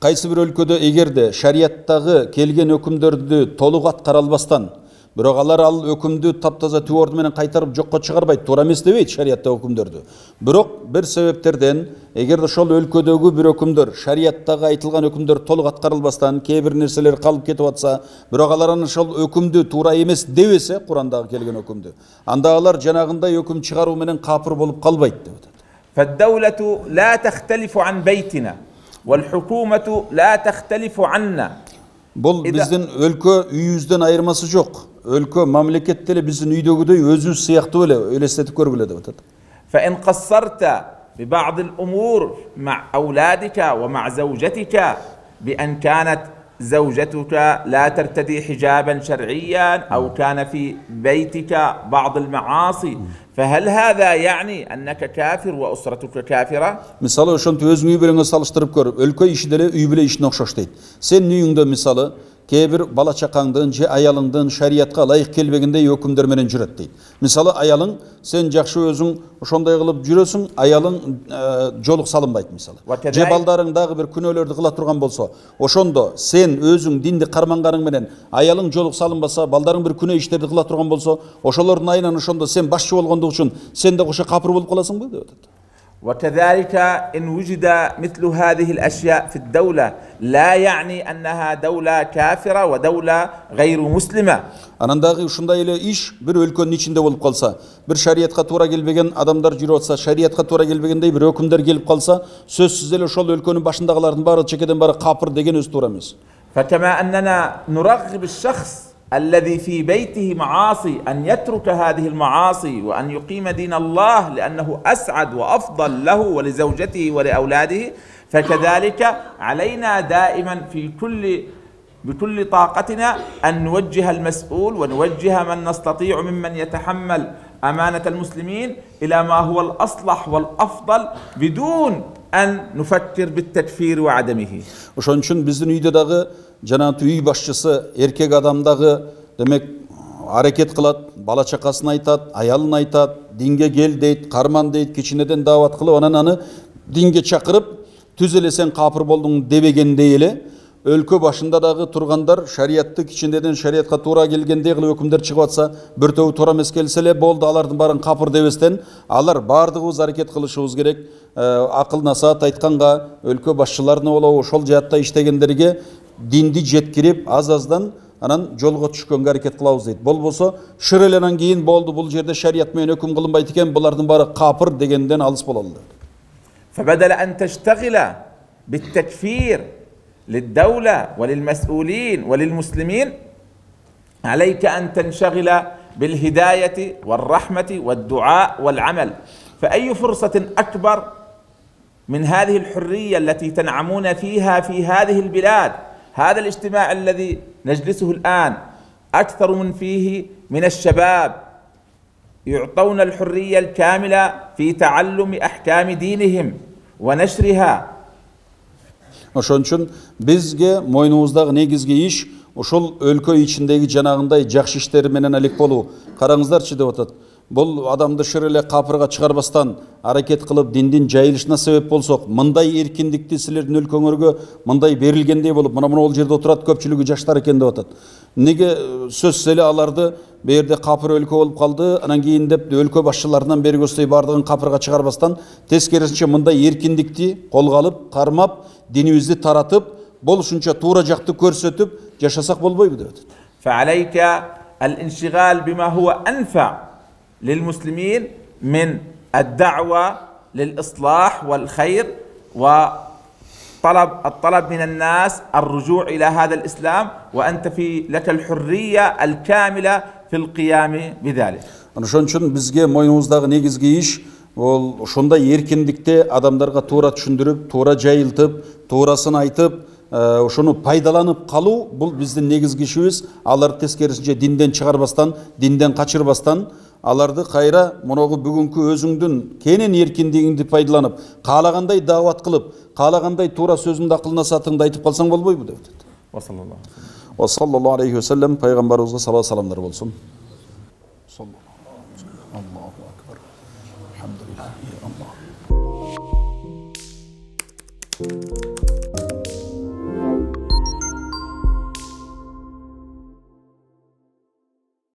Кайсы бир өлкөдө эгерде шарияттагы келген өкүмдөрдү толук аткара албастан, бирок алар ал өкүмдү таптаза түп орду менен кайтарып жокко чыгарбайт, туура эмес дебейт шарияттагы өкүмдөрдү. Бирок бир себептерден эгерде ошол өлкөдөгү бир өкүмдөр, шарияттагы айтылган өкүмдөр толук аткарылбастан, кээ бир нерселер калып кетип атса, бирок алар ошол өкүмдү туура эмес дебесе, Курандагы келген өкүмдү, анда алар жанагындай өкүм чыгаруу менен капыр болуп калбайт деп атат. فالدولة لا تختلف عن بيتنا والحكومة لا تختلف عنا. Бул биздин өлкө үйүбүздөн айырмасы жок. Өлкө мамлекет деле биздин үйдөгүдөй өзүбүз сыяктуу эле элестетип көргүлө деп атат. فإن قصرت ببعض الأمور مع أولادك ومع زوجتك بأن كانت زوجتك لا ترتدي حجابا شرعيا أو كان في بيتك بعض المعاصي فهل هذا يعني أنك كافر وأسرتك كافرة؟ Мисалы, ошонтип өзүң үй менен салыштырып көрүп, өлкө иши деле үй менен ишине окшош дейт. Сен үйүңдө мисалы кээ бир бала чакаңдын же аялыңдын шариятка ылайык келбегендей өкүмдөр менен жүрөт дейт. Мисалы, аялың сен жакшы өзүң ошондой кылып жүрөсүң, аялың жолук салынбайт мисалы. Же балдарың дагы бир күнөөлөрдү кыла турган болсо, ошондо сен өзүң динди карманганың менен аялың жолук салынбаса, балдарың бир күнөө иштерди кыла турган болсо, ошолордун айынан ошондо сен башчы болгондук үчүн сен да ошо капыр болуп каласыңбы деп атат. وكذلك إن وجد مثل هذه الأشياء في الدولة لا يعني أنها دولة كافرة ودولة غير مسلمة. Анан дагы ушундай эле иш бир өлкөнүн ичинде болуп калса, бир шариятка туура келбеген адамдар жүрүп атса, шариятка туура келбегендей бир өкүмдөр келип калса, сөзсүз эле ошол өлкөнүн башындагылардын баары чекеден баары капыр деген өзү туура эмес. فكما أننا نرغب الشخص الذي في بيته معاصي أن يترك هذه المعاصي وأن يقيم دين الله لأنه أسعد وأفضل له ولزوجته ولأولاده فكذلك علينا دائما بكل طاقتنا أن نوجه المسؤول ونوجه من نستطيع ممن يتحمل أمانة المسلمين إلى ما هو الأصلح والأفضل بدون أن نفكر بالتكفير وعدمه. Ошон үчүн биздин үйдө дагы жанагы үй башчысы эркек адам дагы демек аракет кылат, бала чакасын айтат, аялын айтат, динге кел дейт, карман дейт, кичинеден даават кылып, анан аны динге чакырып, түз эле сен капыр болдуң дебегендей эле өлкө башында дагы тургандар шариятты кичинеден шариятка туура келгендей кылып өкүмдөр чыгып атса, бир тобу туура эмес келсе эле болду, алардын баарын капыр дебестен, алар баардыгыбыз аракет кылышыбыз керек. Акыл насаат айтканга, өлкө башчыларына болобу ошол жаатта иштегендерге динди жеткирип, аз-аздан анан жолго түшкөнгө аракет кылабыз дейт. Болбосо, шыр эле анан кийин болду, бул жерде шарият менен өкүм кылынбайт экен, булардын баары капыр дегенден алыс бололу. فبدل أن تشتغل بالتكفير للدولة وللمسؤولين وللمسلمين عليك أن تنشغل بالهداية والرحمة والدعاء والعمل. فأي فرصة أكبر من هذه الحرية التي تنعمون فيها في هذه البلاد؟ هذا الاجتماع الذي نجلسه الآن أكثر من فيه من الشباب يعطون الحرية الكاملة في تعلم أحكام دينهم ونشرها. Ошон үчүн бизге мойнубуздагы негизги иш ошол өлкө ичиндеги жанагындай жакшы иштер менен алек болуу. Караңыздарчы деп атат. Бул адамды шыр эле капырга чыгарбастан аракет кылып диндин жайылышына себеп болсок, мындай эркиндикти силердин өлкөңөргө мындай берилгендей болуп, мына ол жерде отурат көпчүлүгү жаштар экен деп атат. Неге сөзсүз эле аларды берде капыр өлкө болуп калды, анан кийин деп өлкө башчыларынан бери көздөй бардыгын капырга чыгарбастан, тескерисинче мындай эркиндикти колго алып, кармап, динибизди таратып, болушунча туура жакты көрсөтүп жашасак болбойбу деп атат. فعليك الانشغال بما هو أنفع للمسلمين من الدعوة للإصلاح والخير الطلب من الناس الرجوع إلى هذا الإسلام وأنت لك الحرية الكاملة في القيام بذلك. Ошон үчүн бизге мойнубуздагы негизги иш ол ошондой эркиндикте адамдарга туура түшүндүрүп, туура жайылтып, туурасын айтып, ошону пайдаланып калуу, бул биздин негизги ишибиз. Алар тескерисинче динден чыгарбастан, динден качырбастан, аларды кайра моногу бүгүнкү өзүңдүн кенен эркиндигиңди пайдаланып, каалагандай даават кылып, каалагандай туура сөзүңдү акылына сатыңды айтып калсаң болбойбу деп атат. Ва саллаллаху алейхи ва саллям пайгамбарыбызга салават саламдар болсун. Аллаху акбар. Алхамдулилlah.